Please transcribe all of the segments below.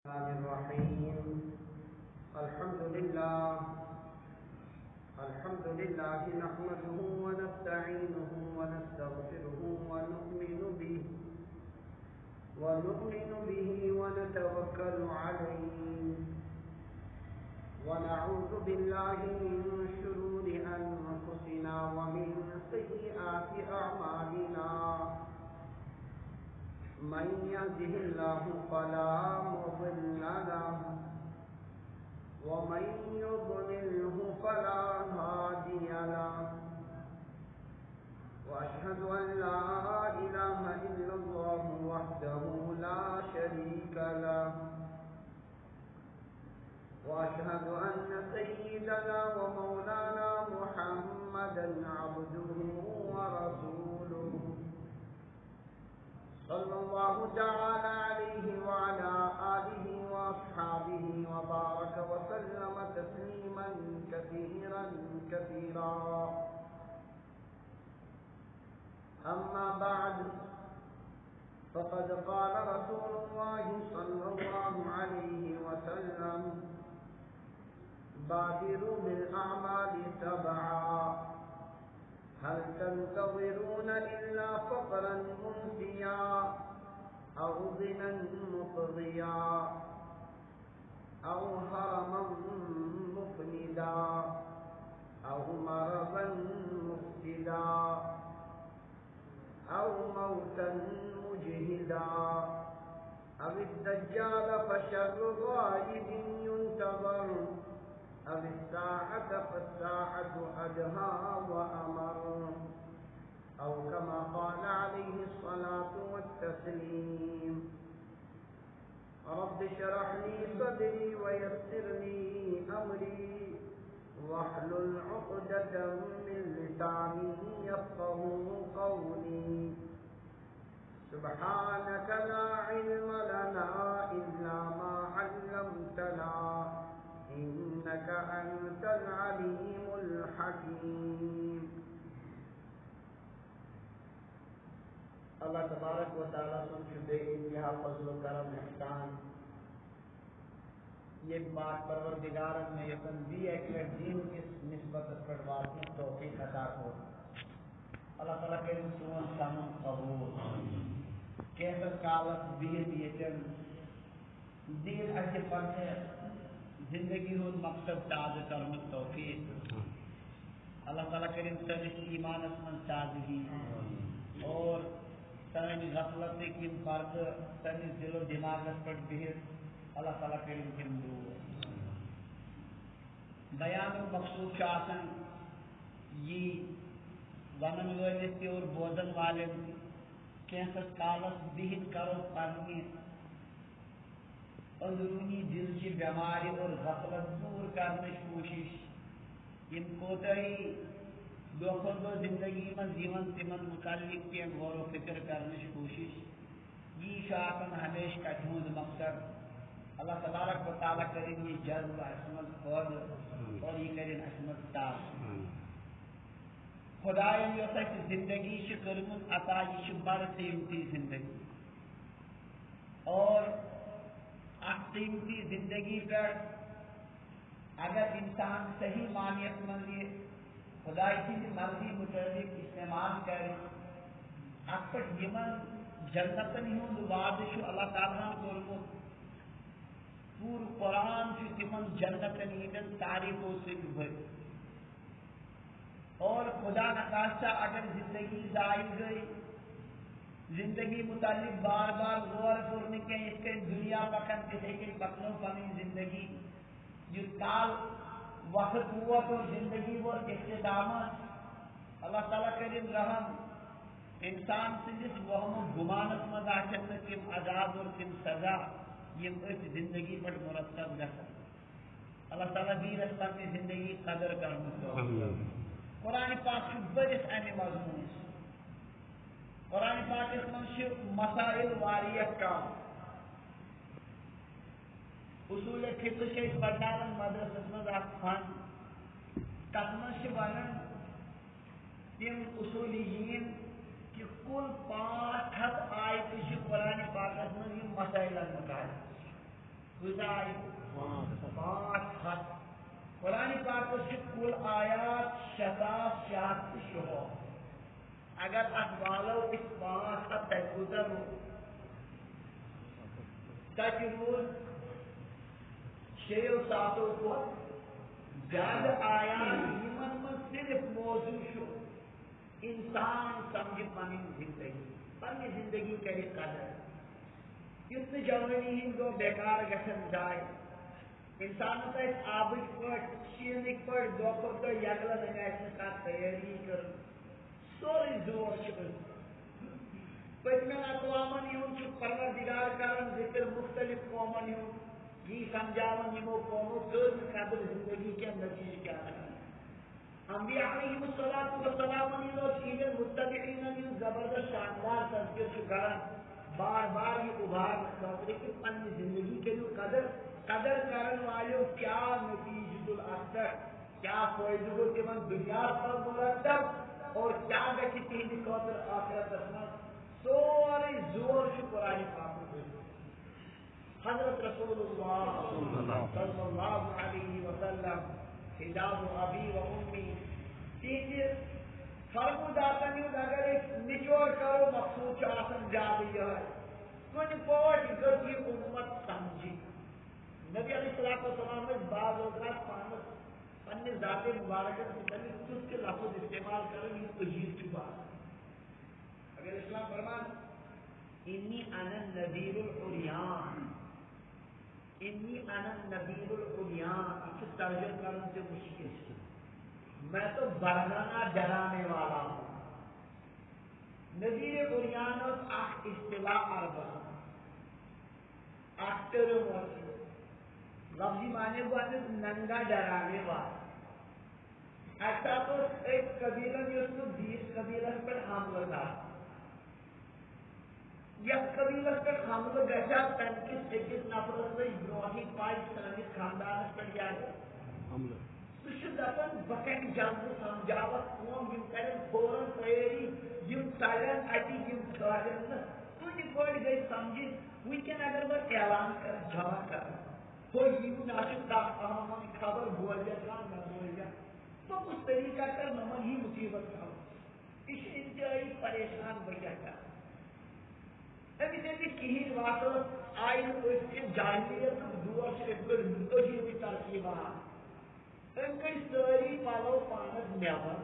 الرحمن الرحيم الحمد لله نحمده ونستعينه ونستغفره ونؤمن به ونتوكل عليه ونعوذ بالله من شرور أنفسنا ومن سيئات أعمالنا من يهده الله فلا مضل له ومن يضلله فلا هادي له وأشهد أن لا إله إلا الله وحده لا شريك له وأشهد أن سيدنا ومولانا محمدا عبده ورسوله صلى الله تعالى عليه وعلى آله وأصحابه وبارك وسلم تسليما كثيرا أما بعد فقد قال رسول الله صلى الله عليه وسلم بادروا بالأعمال سبعا هل تنتظرون إلا فقرا منسيا أو غنى مطغيا أو هرما مفندا أو مرضا مفسدا أو موتا مجهدا أو الدجال فشر غائب ينتظر أو الساعة فالساعة أدهى وأمر أو كما قال عليه الصلاة والتسليم رب اشرح لي صدري ويسر لي أمري واحلل عقدة من لساني يفقهوا قولي سبحانك لا علم لنا إلا ما علمتنا إنك أنت العليم الحكيم. اللہ تبارک و تعالیٰ سن بے انتہا فضل و کرم احسان یہ بات پروردگارن میں یقین دی ہے کہ دین کس نسبت پر واقعی توفیق عطا ہو. اللہ تعالیٰ کے سون سامن قبول کیسر کالت دین یچن دین اچھے پڑھے زندگی ہو مقصد تازہ کرنے توفیق. اللہ تعالیٰ کریم سنس ایمان اسمن تازگی اور سنس غفلت کی فرد سنس دل و دماغ پر بہت اللہ تعالیٰ کریم کے دور بیان مقصود شاسن یہ ونن ولس اور بوزن والے کینسس کالس بہت کرو پڑھنے اندرونی دل کی بیماری اور غفلت دور کرنے کی کوشش ان کوتاہی دو زندگی من جیون تمن متعلق پہ غور و فکر کرنے کی کوشش یہ شاکن ہمیشہ کا جھوند مقصد اللہ تبارک و تعالیٰ کریں یہ جذب عصمت خود اور یہ کریں عصمت تاس خدای یوسا کی زندگی سے کرمت عطا یہ بڑھ قیمتی زندگی اور قیمتی زندگی پر اگر انسان صحیح معنیت مندی خدای کی مرضی مطابق استعمال کرے اپٹ یمن جنتن ہند وعدش اللہ تعالیٰ کو پور قرآن سے تمن جنتن ہند تعریفوں سے بھر اور خدا نخواستہ اگر زندگی ضائع گئی زندگی متعلق بار بار غور کرنے کے اس کے دنیا پکن کسی کے پکنوں پنی زندگی جو تال وقت قوت اور زندگی وہ اقتدامات اللہ تعالیٰ کریم رحم انسان سے جس وہم و گمانت مداخلت کم عذاب اور کم سزا یہ زندگی پر مرتب رکھا اللہ تعالیٰ بھی رستا کی زندگی قدر کرنے کو قرآن پاک سے بڑس امی مضمون قرآن پاک اس منشی مسائل واریت کا اصول فقہ کے پڑھنان مدرسہ میں فن تسمنشی ونن تم اصولیین کہ کل 5 آیت قرآن پاک میں مسائل متعلق گزاری 5 قرآن پاک سے کل آیات 66 شو اگر اخوالو اس 5 تک گزر تجرون 6 و 7 کو زیادہ آیات یمن میں صرف موضوع شو انسان سمجھ پانی زندگی کرے قدر اس جوانی ہند دو بیکار گھن جائے انسان آبک پہ شینک پہ دہ کھت دہ یگلن کا تیاری کر سوری زور پتمین اقوامن ہند پروردگار کران ذکر مختلف قومن ہند یہ سمجھاون یمو قومو کر قدر زندگی کے نتیجے کیا انبیاء علیہم الصلوۃ والسلام ان متبعین ان زبردست شاندار تذکر کران بار بار یہ ابھار خاطر کہ اپنی زندگی کے جو قدر کرن والوں کیا نتیجہ الاخر کیا فائدہ ہو تمن دنیا پر مرتب اور کیا گژھِ تہندِ خاطر آخرتس منٛز سورے زور چھُ قرآن پاک حضرت رسول اللہ صلی اللہ علیہ وسلم حجاب ابی و امی تہندِ فرموداتن ہُنٛد اگر أسۍ نچوڑ کرو مقصود چھُ آسان زیادٕ یِہوٚے کُنہِ پٲٹھۍ گٔژھ یہِ اُمت سمجھی نبی علیہ الصلوۃ والسلام ٲسۍ بعض اوقات پانس پننہِ ذات مبارکس متعلق تیُتھ تہِ لفظ استعمال کران یُس عجیب چھُ باسان اگر اسلام فرمان انی انا النذیر العریان انی انا النذیر العریان یہ ترجمہ کرنا سے مشکل میں تو برہنہ ڈرانے والا ہوں نذیر عریان اخ اصطلاح عرب اخ ٹرم لفظی معنی کو ننگا ڈرانے والا ایسا تو ایک قبیلہ میں اس کو 20 قبیلہ پر حملہ تھا یک قبیلہ پر حملہ گژھا تنکس اکس نفرس پہ برونہی پائی سانس خاندانس پہ کیا ہے حملہ سہ دپان بہ کر جلد سمجھاوت قوم یم کرن فوراً تیاری یم ٹرن اتی یم ٹھہرن نا کُنہِ پٲٹھۍ گٔے سمجھن ونکیٚن اگر بہٕ اعلان کر جمع کر ہو یم ناشد دہ اہم خبر بوزیا کان نہ بوزیا تو اس طریقہ کر نمن ہی مصیبت کا اس انتہائی پریشان بچا کر ابھی سے کہین واقع آئی جاہلیت دور سے عجیب ترکیبات ام کر ساری پالو پانس نیبر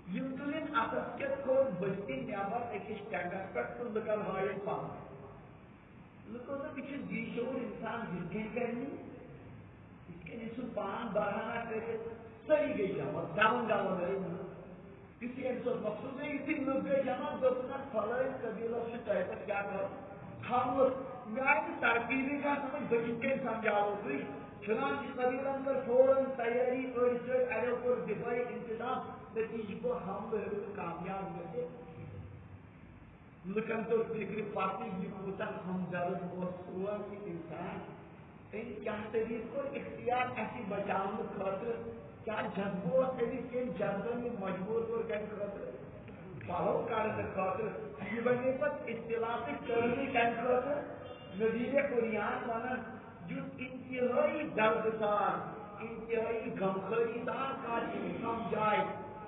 یم تلن اتس کے کھول بستی نیبر اکس ٹینگس پہ تو لکن ہائن پان لکو تو پچھے دیشور انسان زندگی کرنی اس کے نسو پان بڑھانا کرے سری گئی جمع ڈاؤن ڈاؤن رہی کسی انسان مقصود ہے اسی لوگ گئے جمع دوسرا فلائی قبیلہ سے چاہتا کیا کرو ہم میانی ترکیبی کا سمجھ بچن کے سمجھاؤ گئی چنانچہ قبیلہ اندر فوراً تیاری اور ایڈو پر دفاعی انتظام نتیجہ کو ہم کامیاب ہوئے لکن تو فکر پاتی بھی ہوتا ہم ضرورت اور سوال کی انسان ان کیا طریق کو اختیار ایسی بچاؤں خاطر کیا جذبوں ان جذبوں میں مجبور کر کے خاطر فالو کرنے خاطر یہ بنے پر اصطلاح کرنے کے خاطر نذیر قریان والا جو انتہائی دردسار انتہائی غمخوری دار کا سمجھائے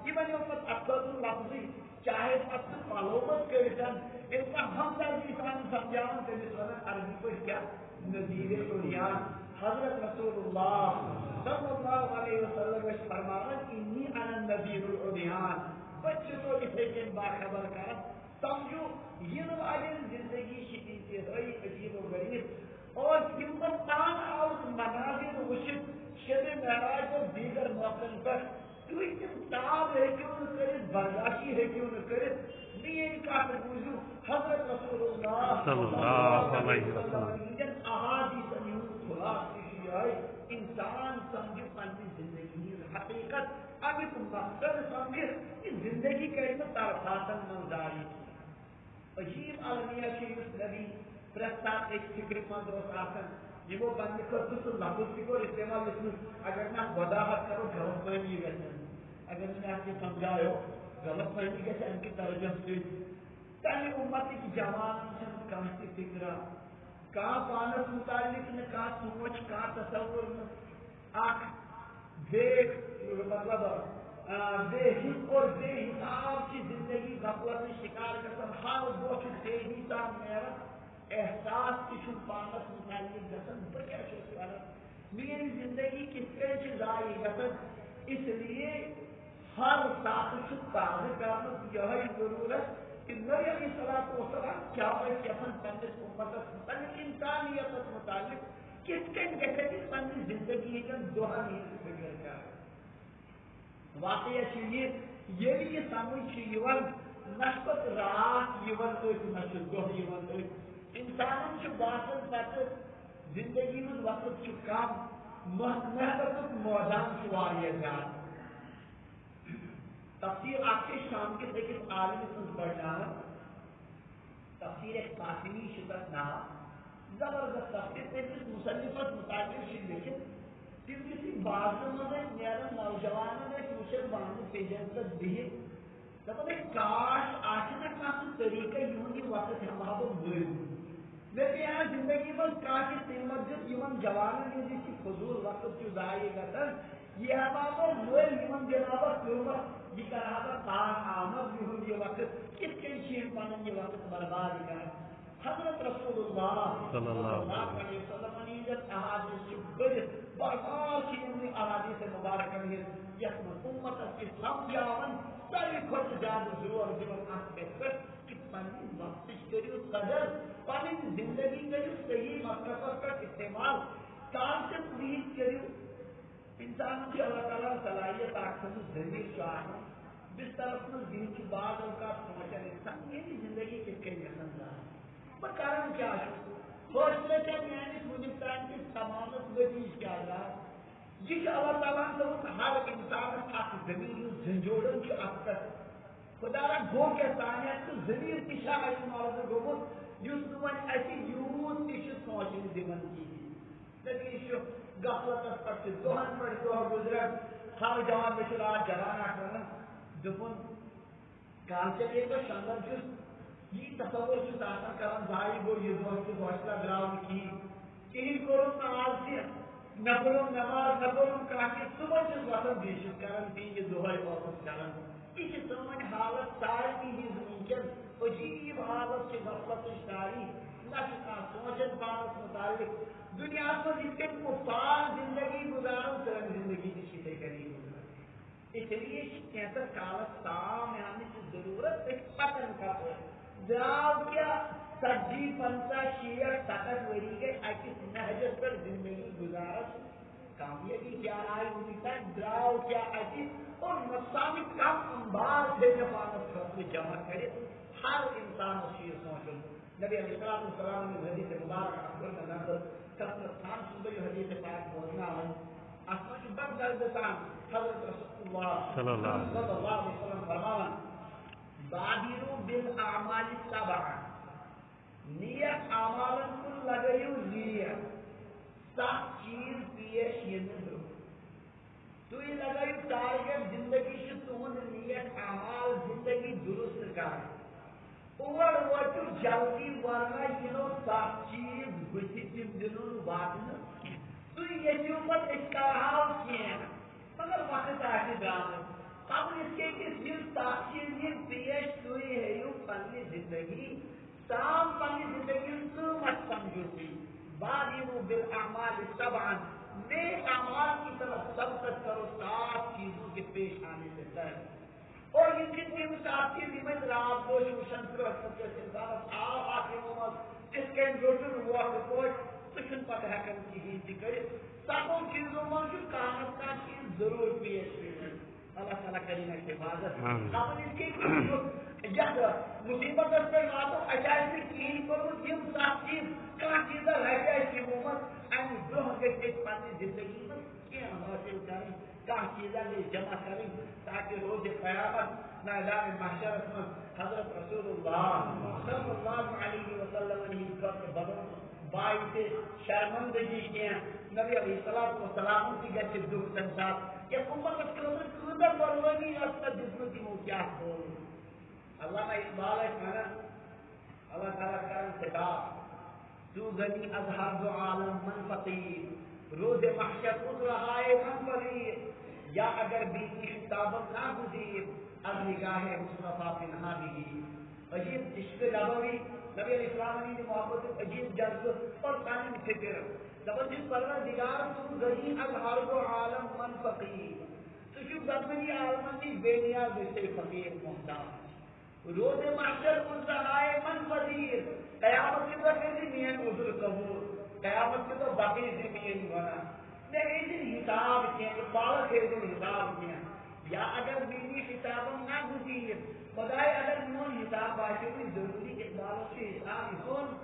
یہ بنے پر اکثر لفظی چاہے پتہ فالوبت کرتن ان کا ہم دردی سان سمجھاؤں تمہیں سنن عربی کو کیا نذیر قریان حضرت رسول اللہ صلی اللہ علیہ وسلم فرمایا انی انا النذیر العریان بچے تو اسے کے باخبر کر سمجھو یہ والن زندگی کی انتہائی عجیب و غریب اور ہمت پان اور مناظر وشد شب معراج اور دیگر موقع پر تو تم تاب ہے کیوں نہ کرے برداشتی ہے کیوں نہ کرے نہیں کا بوجھو حضرت رسول اللہ صلی اللہ علیہ وسلم احادیث میں خلاصہ ہے انسان سمجھے اپنی زندگی حقیقت اب تم مقصد سمجھے کہ زندگی کا علم طرفاتن منظاری عجیب عالمیہ کی نبی پرستان ایک فکر مند روز آسن یہ وہ بندی کرتے تو لفظ کو استعمال اگر میں وضاحت کرو غلط فہمی گئے اگر میں آپ کو سمجھاؤ غلط فہمی گئے ان کی ترجم سے تاہی امتی کی جوان کانسی فکرہ کہاں پانس متعلق نہ کہاں سوچ کہاں تصور نہ آنکھ دیکھ مطلب بے حس اور بے حساب کی زندگی غفلت شکار کرتا ہر وہ بے حساب میرا احساس کی پانس متعلق گسن بڑا شکار میری زندگی کس طرح سے ضائع گسن اس لیے ہر طاقت تازہ کرنا یہ ضرورت کہ نبی علیہ الصلوۃ والسلام کیا کیسن پنس امتس پنس انسانیت متعلق کس کن گژھِ پننہِ زندگی ہٕنٛدٮ۪ن دۄہن ہٕنٛز فِکر کرٕنۍ واقعہ چھُ ییٚلہِ یہِ سمجھ چھُ یِوان نہ چھُ پتہٕ راتھ یِوان أتھۍ نہ چھُ دۄہ یِوان أتھۍ انسانن چھُ باسان پتہٕ زندگی منٛز وقت چھُ کم محنتُک مٲدان چھُ واریاہ زیادٕ تفسیر آپ کے شام کے ایک عالم سن پڑھنا تفسیر قاسمی شدت نام زبردست تفسیر تمس مصنفس مطابق لیکن تم کسی بعض نیران نوجوان وچن ون پیجن بہت دپان کاش آنا کھانا طریقہ یہ وقت ہمارا بڑھ مے پہ زندگی من کاش تم مسجد جوانن ہند فضول وقت ضائع گھن یہ ہمارا مل جناب قیمت یہ کرا پاک آمد یہ وقت کس کن پن یہ وقت برباد کر حضرت رسول اللہ صلی اللہ علیہ وسلم نیت احادیث بڑھ بردار احادیث مبارکہ یس امت کے سمجھاون ساروی کھت زیادہ زور دن کہ پنہ وقت کرو قدر پنہ زندگی کرو صحیح مقصد پہ استعمال کانسیپٹ پلیز کرو انسان کی اللہ تعالیٰ صلاحیت آخر ضمیر بسترس من دن کی بعض اوقات سوچان انسان یہ زندگی کس کے گھن رہا کرن کیا فیصلے کیا میانس ونک تان کس تمام نتیج کیا رہا یہ اللہ تعالیٰ صاحب ہر انسان اخ ضمیر جھنجھوڑن کی اکثر خدا را گو کے تانیت تو ضمیر کی شاید معلوم گومت یس ون اسی یوت تش سوچن دن کی نتیجہ غفلتس پہ دہن پہ دہ گزران ہر جوان مجھے رات جوان آن دپن کانسیپٹ شنگن یہ تصور کران ضائع گو یہ دہ کہ حوصلہ درو کہین کورم نا آج تہ نہ پورم نماز نہ پورم کھانا صبح وسان بیس کران تی یہ دہے واپس کران یہ سن حالت سارے ہز ونکس عجیب حالت سے غفلت داری نہ سوچان پانس متعلق دنیا میں کفار زندگی گزارن سر زندگی کی تھی کری اس لیے کینسر کالس تام آنے ضرورت پتن کا دراو کیا 70 50 60 60 وری گئی اکس نہجس پر زندگی گزارت کامیابی کیا آئی ان تک دراو کیا اکس اور نقصان کم انبار سے پانس خطر جمع کرے ہر انسان اس سوچن نبی علیہ السلام نے حدیث مبارک اکبر کا نظر کثرت خان صبح حدیث پاک بولنا ہے اسما کی بڑھ دردتان حضرت رسول اللہ صلی اللہ علیہ وسلم فرمانا بادروا بالاعمال السبع نیت اعمالن کن لگیو نیت سخت چیز پیش یہ برو تو یہ لگیو ٹارگیٹ زندگی سے تمہن نیت اعمال زندگی درست کر اور وقت جلدی ورنہ یہ سخت چیز بچ تم دنوں واتن تو یہ پتہ اشتہاؤ کیا مگر وقت آگے درامت اب اس کے کس تاخیر پیش تھی ہے پنی زندگی تام پنی زندگی قیمت سمجھوتی بادروا بالاعمال السبع نیک اعمال کی طرف سبقت کرو 7 چیزوں کے پیش آنے سے پہلے اور یہ کتنی مسافر نمت رات کو شوشن کرو انسان آپ آخر محمد اس کے روٹن ہوا رپورٹ تشن پتہ ہیکن کہین تہ کرت سبوں چیزوں من کانت کا چیز ضرور پیش کریں اللہ تعالیٰ کریں حفاظت اپن اس کی مصیبت پہ واتو اچانک کہین کورمت یم سات چیز کانہ چیز رہے کہ محمد ام برہ گژھِ پننہِ زندگی من کینٛہہ حاصل کریں کانہ چیزا لے جمع کریں تاکہ روز قیامت میدان محشرس من حضرت رسول اللہ صلی اللہ علیہ وسلم بدن بائی سے شرمندگی کی نبی علیہ السلام کی گھر دکھ تمسات کہ امت کتر قربانی دشمن کی کیا علامہ اقبال ہے اللہ تعالیٰ کرم خطاب تو غنی از ہر دو عالم من فقیر، روز محشر خود رہائے من فقیر، یا اگر بیتی خطابت نہ گزیر از نگاہ مصطفیٰ پنہا بھی۔ عجیب عشق نبوی، نبی علیہ السلام نے محبت عجیب جذب اور قائم فکر زبردست پروردگار تو غنی از ہر دو عالم من فقیر، تو شو بدمنی عالم کی بے نیاز سے فقیر محتاج، روز محشر خود رہائے من فقیر، قیامت کے تو کسی نیت عذر قبول، قیامت کے تو باقی زمین بنا نہیں دن حساب کیا پالک ہے دن حساب کیا، یا اگر میری حسابم نہ گزیر خدای اگر میون حساب باشی بھی ضروری اقبالوں سے حساب کن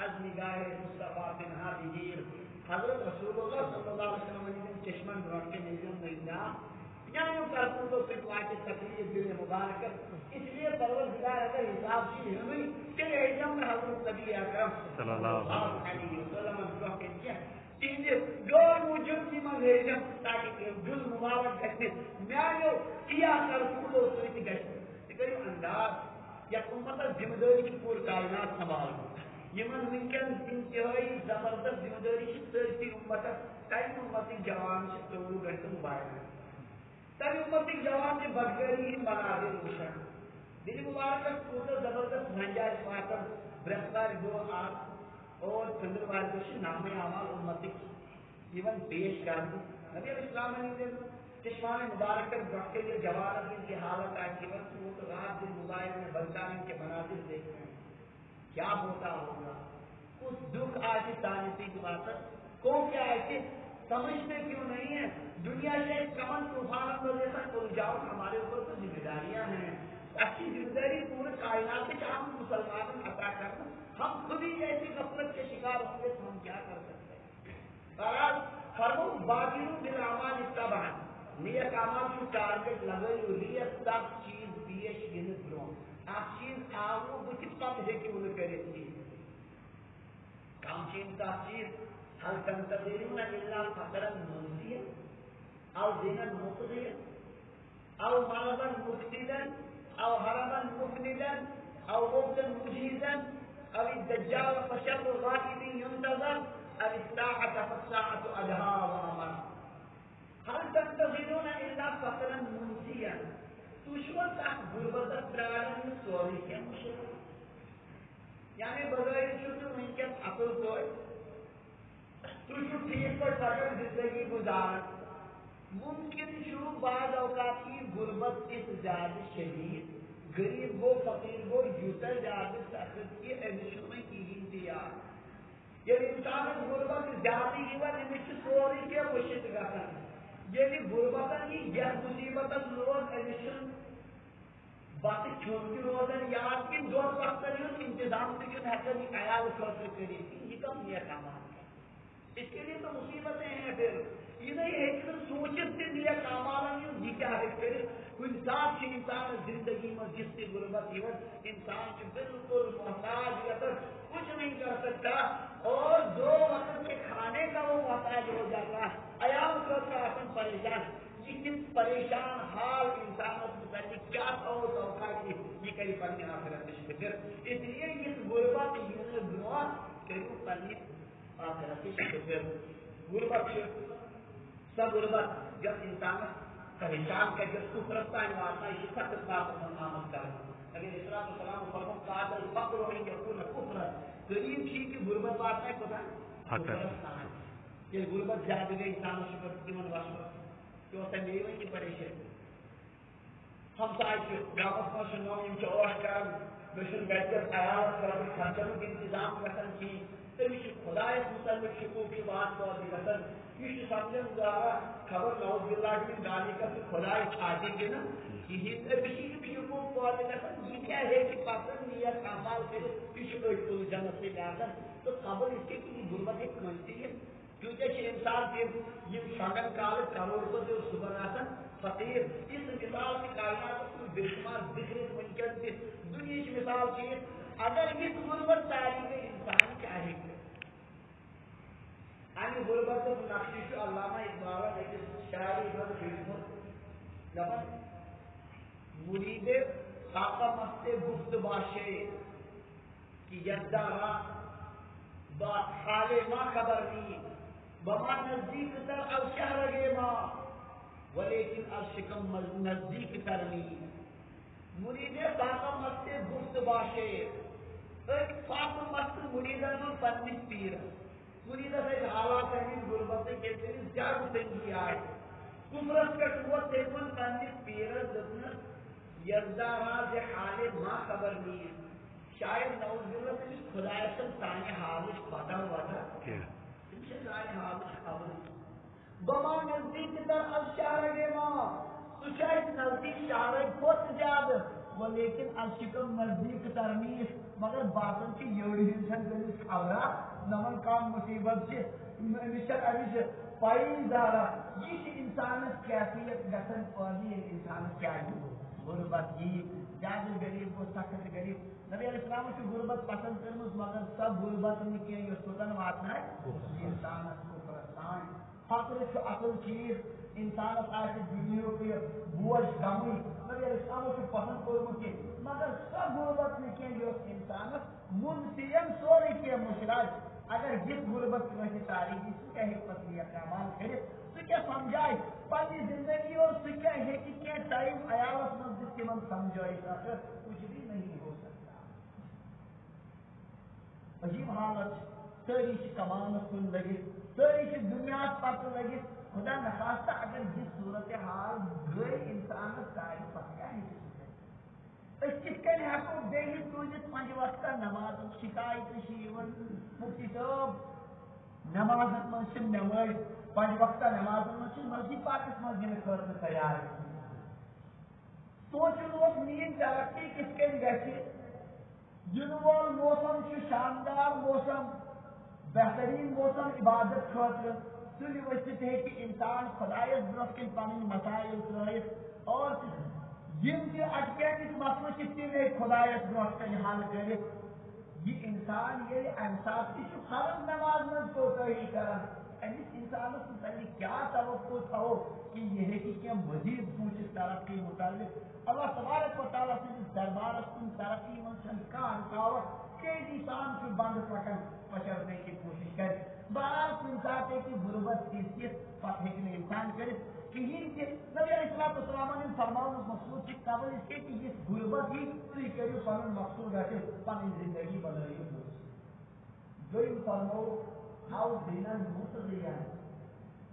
از نگاہ مصطفیٰ پنہا بگیر۔ حضرت رسول اللہ صلی اللہ علیہ وسلم نے چشمن روٹ کے نظام نظام یعنی کرتوں کو فتوا کی تقریر دل مبارک، اس لیے پروردگار اگر حساب کی ہوئی کہ ایجم میں حضرت نبی اکرم صلی اللہ علیہ وسلم نے کیا دون وجود کی مذہب تاکہ جز مبارک گھٹے میانو کیا کرتوں کو سوئی گھٹے لیکن انداز یا امت ذمہ داری کی پور کائنات سنبھال یمن ونکن انتہائی زبردست ذمہ داری کی سرسی امت کئی امتی جوان سے 24 گھنٹے موبائل تب امتی جوان سے بدگری مناظر روشن دل مبارک کو زبردست بھنجا ماتم برسوار دو آٹھ اور چندروار دوشی نام اعمال امتی ایون پیش کر دی نبی علیہ السلام نے چشمان مبارک کر بڑھ کے یہ جوان ان کی حالت آئی کہ وہ تو رات دن موبائل میں بنتا ان کے مناظر دیکھ رہے ہیں کیا ہوتا ہوگا کچھ دکھ آج تانیتی کی بات کو کیا ایسے سمجھتے کیوں نہیں ہے دنیا سے کمن طوفان کو جیسا کل جاؤ ہمارے اوپر تو ذمہ داریاں ہیں اچھی ذمہ داری پورے کائنات کے ہم مسلمان عطا کرنا ہم خود ہی ایسی غفلت کے شکار ہوں گے تو ہم کیا کر سکتے ہیں بہرحال فرمو باطل بالاعمال اتبعا نیک اعمال کی ٹارگٹ لگائی نیک سب چیز بیش گنت لو آپ چیز آگو بچی کم ہے کہ انہیں کرے تھی کام چیز کا چیز هل تنتظرون الا فقرا منسيا او زنا مقضيا او مرضا مفسدا او هرما مفندا او موتا مجيزا او الدجال فشر غائب ينتظر او الساعة فالساعة ادهى وامر هل تنتظرون الا فقرا منسيا تشوى تحت غربة برارا سوري كم شيء يعني بغير شو ممكن اقول کوئی تو جو ٹھیک پر سکر زندگی گزار ممکن شروع بعض اوقات کی غربت اس زیادہ شدید غریب وہ فقیر وہ یوتا زیادہ سخت کی انشویں کی انتیار یعنی انسان غربت زیادہ ہی وہ نمش سوری کے مشت گھن یعنی غربت کی یہ مصیبت لوگ انشن بات چھوٹی روزن یاد کی دو وقت انتظام سے کیوں حقیقت کی عیال خرچ کری تھی یہ کم یہ کام اس کے لیے تو مصیبتیں ہیں پھر یہ نہیں ہے کہ سوچت سے دیا کامالا نہیں یہ کیا ہے پھر کوئی انسان کی انسان زندگی میں جس کی غربت ہی انسان کی بالکل محتاج یا کچھ نہیں کر سکتا اور دو وقت کے کھانے کا وہ محتاج ہو جاتا ہے ایام کا اپن پریشان لیکن پریشان حال انسانوں سے متعلق کیا توقع کی یہ کئی پڑھنے آخرت میں پھر اس لیے اس غربت گناہ کئی پڑھنے آخرت پھر غربت سب غربت جب انسان پریشان کر کے اس کو رفتہ نوازنا اسی سخت بات کو آمد کر اگر اسلام السلام فرمو قاتل الفقر و ان یکون کفر غریب چیز کی غربت بات ہے خدا یہ غربت زیادہ گئی انسانوں سے پر دیون واسطہ کہ وہ تنگیویں کی پریشان ہم سائے کہ گاوت میں سنوں ان کے اوہ کر بشن بیٹر خیال کر خرچوں کے انتظام کرن کی تمیش خدای متعلق شکوک کی بات کو دیگر یہ سمجھن دارا خبر نعوذ باللہ کی گالی کا خدای چھاٹی کے نا یہ بشی کی شکوک کو دیگر یہ کیا ہے کہ پسند نیت اعمال سے کسی کو کل جنت سے جاتا تو خبر اس کے کی غربت ایک منتی ہے کیونکہ کہ انسان کے یہ شاگن کال کروڑ کو جو سبحانہ فقیر اس مثال کی کائنات کو بے شمار ذکر ممکن تھے دنیا کی مثال کی اگر اس غربت تاریخ انسان کیا ہے آنی غربت کو نقشش علامہ اقبال نے شاعری پر خدمت لفظ مرید خاقہ مست گفت باشے کی یدارا با حال ما خبر نہیں بما نزدیک تر او شهر گے ما ولیکن الشکم نزدیک تر نہیں مرید باقا مست گفت باشه ایک فاطم مست مریدن من پنیس پیر مرید سے حالات ہیں غربت کے تیز جاگ تنگی آئے کفرت کا قوت تیمن پنیس پیر دفن یزدہ راز حال ما خبر نہیں ہے شاید نوز باللہ سے خدای سن تانی حالش پتا ہوا تھا تمشے تانی حالش خبر بما نزدیک در الشہر گے ما تو شاید نزدیک شہر بہت زیادہ وہ لیکن الشکم نزدیک ترمیش مگر باطن کی یوڑی انسان کنیس خبرہ نمن کام مصیبت سے نشتر علیش پائی دارا یہ انسانت کیفیت گسن پانی انسانت کیا ہی غربت یہ زیادہ غریب و سخت غریب نبی علیہ السلام کی غربت پسند کرمس مگر سب غربت نہیں کیا یہ سوتن واتنا ہے انسانت کو پرستان فقر چھو اصل چیز انسانت آج دنیا کی بوجھ کمی نبی علیہ السلام کی پسند کرمس کی مگر سب غربت نہیں کیا یہ انسانت منسیم سوری کیا مشراج اگر جس غربت کی وجہ تاریخی سے کیا حکمت لیا کامال کرے تو کیا سمجھائے پانی زندگی اور تو کیا ہے کہ کیا ٹائم عیالت مسجد کے من سمجھائے آخر کچھ بھی نہیں ہو سکتا عجیب حالت ساری سے کمانت کن لگے ساری سے دنیا پاک لگے خدا نخواستہ اگر جس صورتحال گئے انسانت ساری پکیا نہیں سکتے اس کس کے لئے کو دیہی توجد 5 وقت نماز شکایت شیون مفتی صاحب نماز منشن نماز 5 وقت نماز منشن مسجد پاکس مسجد میں کرنے تیار ہے سوچ لوگ نیند ترقی کس کے لئے جنوال موسم چھ شاندار موسم بہترین موسم عبادت خاطر سلی وجہ ہے کہ انسان خدایت برف کے پانی مسائل ترائف اور جن کے اٹکین اس مسئلہ کسی نے خدایت برف کا حال کرے یہ انسان یہ انصاف کی فرض نماز میں کوتا ہی کرن اس انسان سے پہلے کیا توقع تھا کہ یہ ہے کہ کیا مزید پوچھ ترقی متعلق اللہ تبارک و تعالیٰ سے دربار کن ترقی منشن کا انکاوت کہ انسان کی بند پکن پچڑنے کی کوشش کرے بہر انسان کی غربت حیثیت فتح کے انسان کرے کہ نبی علیہ السلام نے فرماؤں مقصود کی قبل اس کے کہ یہ غربت ہی تو کری فنن مقصود ہے کہ پانی زندگی بنائی جو ان فرماؤں ہاؤ دینا مصدیہ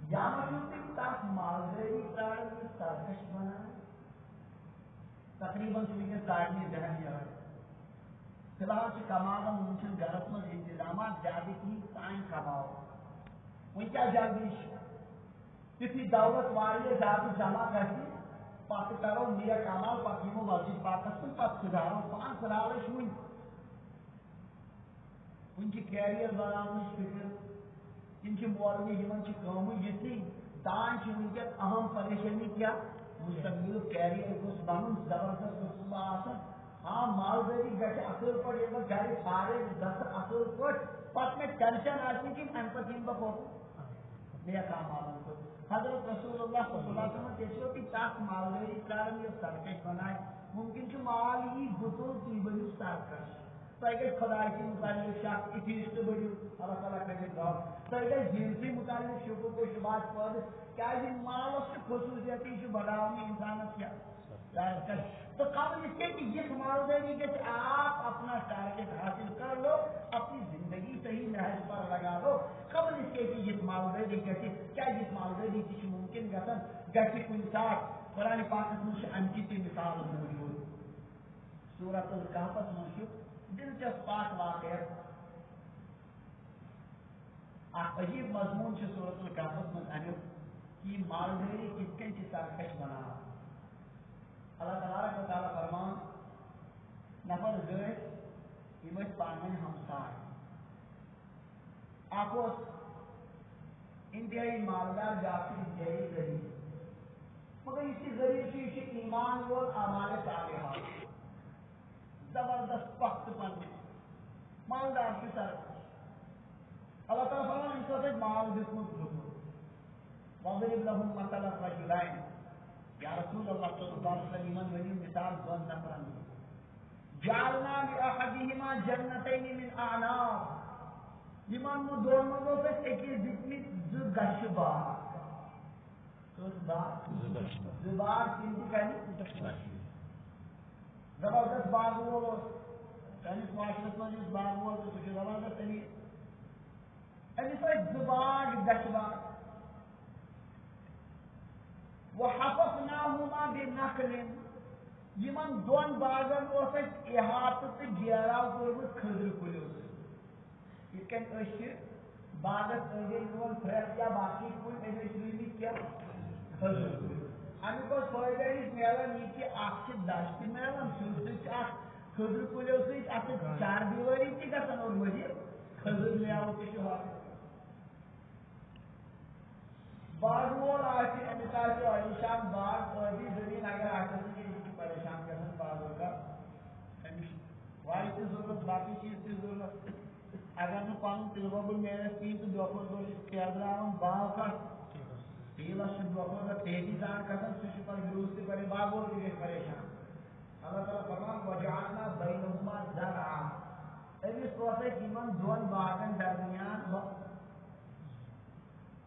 یا مجھوٹی تاک مالدری کارنی سرکش بنا تقریباً چلیے کارنی ذہنی ہے فی الحال سے کماغا ممکن گرس میں انتظامات زیادہ کی تائیں کماؤ ان کیا جلدیش کسی دولت والی زیادہ جمع کرتی پاک کرو نیا کمال پاکیمو مسجد پاکستان پاک سدارو 5 سرارش ہوئی ان کی کیریئر بناونچ فکر ان کی مولوی یمن چھ کامو یتی دان چھ ان کے اہم پریشانی کیا مستقبل کیریئر کو بنن زبردست صبح آسن ہاں مالداری گھٹے اصل پڑ یہ گھر سارے 10 اصل پڑ پت میں ٹینشن آتی کہ ان پر تین بکو نیا کام آلن کو حضرت رسول اللہ صلی اللہ علیہ وسلم کہتے کہ تاک مالداری کارم یہ سرکش بنائے ممکن کہ مال ہی بطور کی بڑی سرکش تو اگر خدای کی متعلق شخص اتیشت بڑی اللہ تعالیٰ کرنے گا تو اگر جنسی متعلق شکر کو شبات پڑھ کیا یہ مال اس کی خصوصیتی جو بڑھاؤنی انسانت کیا تو قابل اس کے کہ یہ مالداری کہ آپ اپنا ٹارگٹ حاصل کر لو اپنی زندگی صحیح نہج پر لگا لو قبل اس کے کہ یہ مالداری کہتی کیا یہ مالداری کسی ممکن گھن گھٹی کوئی ساتھ قرآن پاک میں انچیتی مثال موجود سورۃ الکہف موجود دلچسپ بات واقع عجیب مضمون سے سورۃ الکہف میں انو کہ مالداری کس کے سرکش بنا اللہ تبارک و تعالیٰ فرمان نفر گئے امت پانین ہمسائے آکوس انتہائی مالدار جاتی انتہائی غریب مگر اسی غریب سے اسی ایمان و اعمال صالحہ زبردست وقت پانے مالدار کی طرف اللہ تعالیٰ فرمان ان کو مال بسمت بھتو وضرب لهم مثل الرجلين یا رسول اللہ صلی اللہ علیہ وسلم ونی مثال دون نفرن جعلنا لأحدهما جنتين من أعناب یمن دون منٛز اوس اَسہِ أکِس دِتمٕتۍ 2 گَچھِ باغ کٔژ باغ 2 باغ تِم تہِ کَنہِ زبردست باغ وول اوس سٲنِس معاشرس منٛز یُس باغ وول تہٕ سُہ چھُ زبردست أمِس ٲسۍ 2 باغ گَچھِ باغ وحففناهما بنخل یمن 2 باغن اوس اَسہِ احاطہٕ تہٕ گیراو کوٚرمُت کھٔزرٕ کُلیو سۭتۍ یِتھ کٔنۍ أسۍ چھِ باغس أنٛدۍ أنٛدۍ رُوان پھرٛٮ۪س یا باقٕے کُلۍ أسۍ ٲسۍ رُومٕتۍ کینٛہہ کھٔزرٕ کُلۍ امیُک اوس فٲیدٕ أمِس میلان یہِ کہِ اکھ چھِ دَچھ تہِ میلان سۭتۍ چھِ اکھ کھٔزرٕ کُلیو سۭتۍ اَتھ چار دیوٲری تہِ گژھان اور مٔزیٖد کھٔزر میوٕ تہِ چھُ حٲصِل باغ وول آسہِ أمِس آسہِ عالیشان باغ ٲبی زٔمیٖن اگر آسٮ۪س نہٕ کینٛہہ یہِ چھُ پریشان گژھان باغو کا أمِس چھِ وارِ تہِ ضروٗرت باقٕے چیٖز تہِ ضروٗرت اگر نہٕ پَنُن تِلہٕ گۄگُل میلٮ۪س کِہیٖنۍ تہٕ دۄہ کھۄتہٕ دۄہ چھِ پھیرناوان باغ کھسہِ تیٖلَس چھُ دۄہ کھۄتہٕ دۄہ تیزی سان کھسان سُہ چھُ پَتہٕ گرٛوٗس تہِ پَرِ باغ وول تہِ گژھِ پریشان اللہ تعالیٰ فرمان وجعلنا بینہما زرعا أمِس اوس اَسہِ یِمن 2 باغن درمیان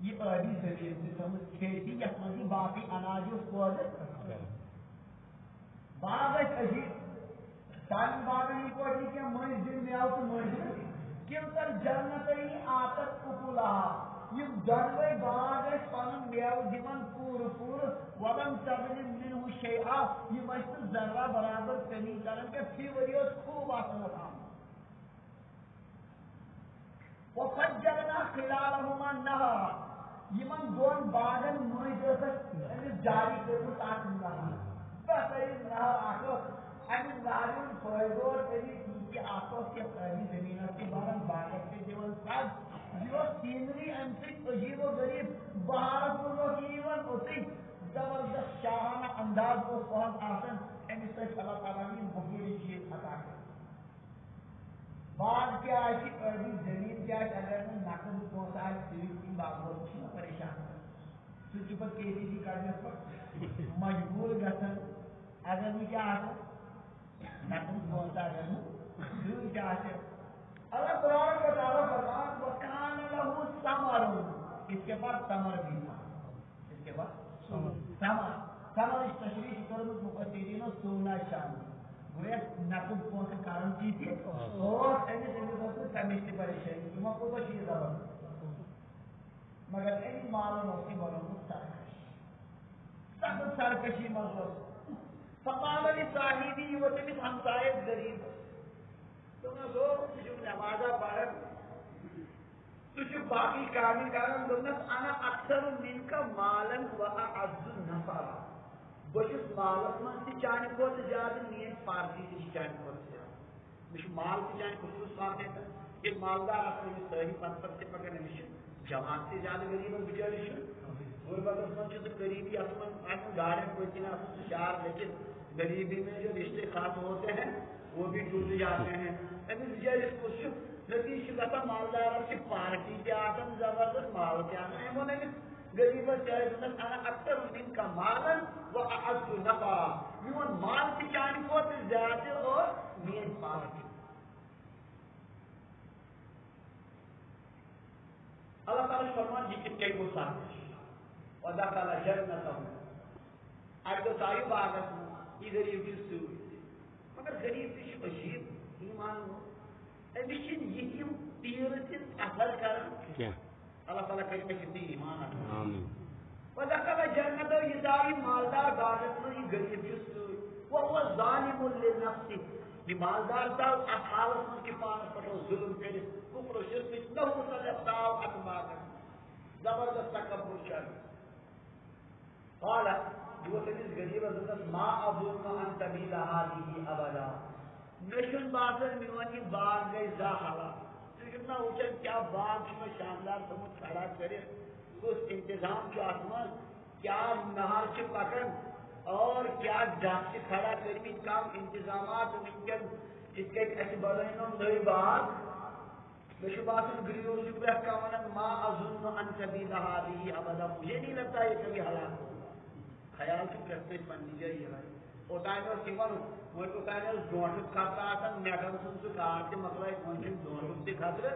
یہ ٲبی زٔمیٖن تہِ تھٲومٕژ کھیتی یَتھ منٛز یہِ باقٕے اناج اوس پٲدٕ باغ ٲسۍ عجیٖب سانٮ۪ن باغن ہٕنٛدۍ پٲٹھۍ نہٕ کینٛہہ مٔنٛزۍ دِن میوٕ تہٕ مٔنٛزۍ کِلتر جنتَنی آتت اُکُلہا یِم دۄنوَے باغ ٲسۍ پَنُن میوٕ دِوان پوٗرٕ وَلَم تَغنِ مِنہُ شیئا یِم ٲسۍ نہٕ ذرا برابر کٔمی کران کینٛہہ فی ؤرۍ اوس خوٗب آسان آمُت وَفَجَّرْنَا خِلالَهُمَا نَہَرًا یِمن 2 باغن مٔنٛزۍ ٲس اَسہِ أمِس جاری کٔرمٕژ اکھ نہر بہتریٖن نہر اکھ ٲس اَمہِ نہرِ ہُنٛد فٲیدٕ اوس أمِس یہِ کہِ اکھ اوس یَتھ ٲبی زٔمیٖنَس تہِ بَران باغس تہِ دِوان سَگ یہِ اوس سیٖنری اَمہِ سۭتۍ عجیٖب و غریٖب بہارَس منٛز اوس یہِ یِوان اوٚتُے زبردست شاہانہ انداز اوس پَہَن آسان أمِس ٲسۍ اللہ تعالیٰ ہن یِم بٔڑۍ چیٖز عطا کٔرمٕتۍ باغ تہِ آسہِ ٲبی زٔمیٖن تہِ آسہِ اگر نہٕ نقد پونٛسہٕ آسہِ سۭتۍ تِم باغوال چھِنہ پریشان سُہ چھُ پَتہٕ KCC کَڑنَس پٮ۪ٹھ مجبوٗر گژھان اگر نہٕ کیٛاہ آسہِ نقد پونٛسہٕ اگر نہٕ سۭتۍ آسہِ اللہ تبارک و تعالیٰ فرمان وَکَانَ لَہُ ثَمَرٌ اس کے بعد ثمر بھی تھا اس کے بعد ثمر تشریح کٔرمٕژ مُفَسِریٖنو سونا چاندی گویا نقد پونٛسہٕ کَرُن تہِ اوس أمِس اوس نہٕ تَمِچ تہِ پریشٲنی یِمو کوٗتاہ چھُ یہِ زبردست مگر أمۍ مالن اوس یہِ بنومُت سخت سرکشی منٛز اوس فقال لصاحبی یہِ اوس أمِس ہمسایَس غریٖبس دوٚپنَس ہو ژٕ چھُکھ نٮ۪مازا پَران ژٕ چھُکھ باقٕے کامہِ کران دوٚپنَس انا اکثر منکا مالن واعز نفرا بہٕ چھُس مالس منٛز تہِ چانہِ کھۄتہٕ زیادٕ میٲنۍ پارٹی تہِ چھِ چانہِ کھۄتہٕ زیادٕ مےٚ چھُ مال تہِ چانہِ خصوٗص پانہٕ ییٚلہِ مالدار آسان أمِس سٲری پتہٕ تہِ پَکان أمِس چھِ جماعت تہِ زیادٕ غریٖبس بِچٲرِس چھُ غُربتس منٛز چھُ سُہ قریٖبی یَتھ منٛز آسان گاڑٮ۪ن پٔتۍ کِنۍ آسان سُہ شعار لیکِن غریٖبی میں جو رشتے خاص ہوتے ہیں وہ بھی ٹوٹ جاتے ہیں أمِس بِچٲرِس کُس چھُ نتیٖجہٕ چھُ گژھان مالدارس چھِ پارٹی تہِ آسان زبردست مال تہِ آسان أمۍ ووٚن أمِس غریٖبس چاہے دوٚپنس انا اکثر منکا مالن واعز نفرا میون مال تہِ چانہِ کھۄتہٕ زیادٕ اور میٲنۍ پارٹی اللہ تعالیٰ چھُ فرمان یہِ کِتھ کٔنۍ گوٚو سرکش ودخل جنته اَکہِ دۄہ ژایہِ باغس منٛز یہِ غریٖب چھُ سۭتۍ مگر غریٖب تہِ چھُ عجیٖب ایٖمان وول أمِس چھِنہٕ یِم تیٖرٕ تہِ اثر کران اللہ تعالیٰ کٔرِنۍ أسۍ تہِ ایٖمان عطا ودخل جنته یہِ ژایہِ مالدار باغس منٛز یہِ غریٖب چھُ سۭتۍ وهو ظالم لنفسه یہِ مالدار ژاو اتھ حالس منٛز کہِ پانس پٮ۪ٹھ اوس ظُلم کٔرِتھ کُفر شرکٕچ نحوست ژاو اتھ باغس زبردست تکبر چھُ قال یہِ اوس أمِس غریٖبس دوٚپنس ما اظن ان تبید هذه ابدا مےٚ چھُنہٕ باسان میون یہِ باغ گژھِ زانٛہہ ہلاک ژٕ چھُکھ نا وٕچھان کیٛاہ باغ چھُ مےٚ شاندار تھوٚمُت کھڑا کٔرِتھ کُس انتظام چھُ اتھ منٛز کیٛاہ نہر چھِ پکان اور کیٛاہ ڈکھ چھِ کھڑا کٔرمٕتۍ کم انتظامات وٕنکٮ۪ن یِتھ کٔنۍ اَسہِ بنٲونو نٔوۍ باغ مےٚ چھُ باسان غریٖب چھُ پرٛٮ۪تھ کانٛہہ ونان ما اظن ان تبید هذه ابدا مجھے نہیں لگتا یہ کبھی ہلاک ہوگا خیال چھُ پرٛٮ۪تھ کٲنٛسہِ پننہِ جایہِ یِہوٚے اوٚتانۍ اوس یہِ وَنُن وۄنۍ اوٚتانۍ اوس ڈونٛٹھُک خطرٕ آسان مٮ۪ٹن سُنٛد سُہ کار تہِ مۄکلٲیِتھ وۄنۍ چھُنہٕ ڈونٛٹھُک تہِ خطرٕ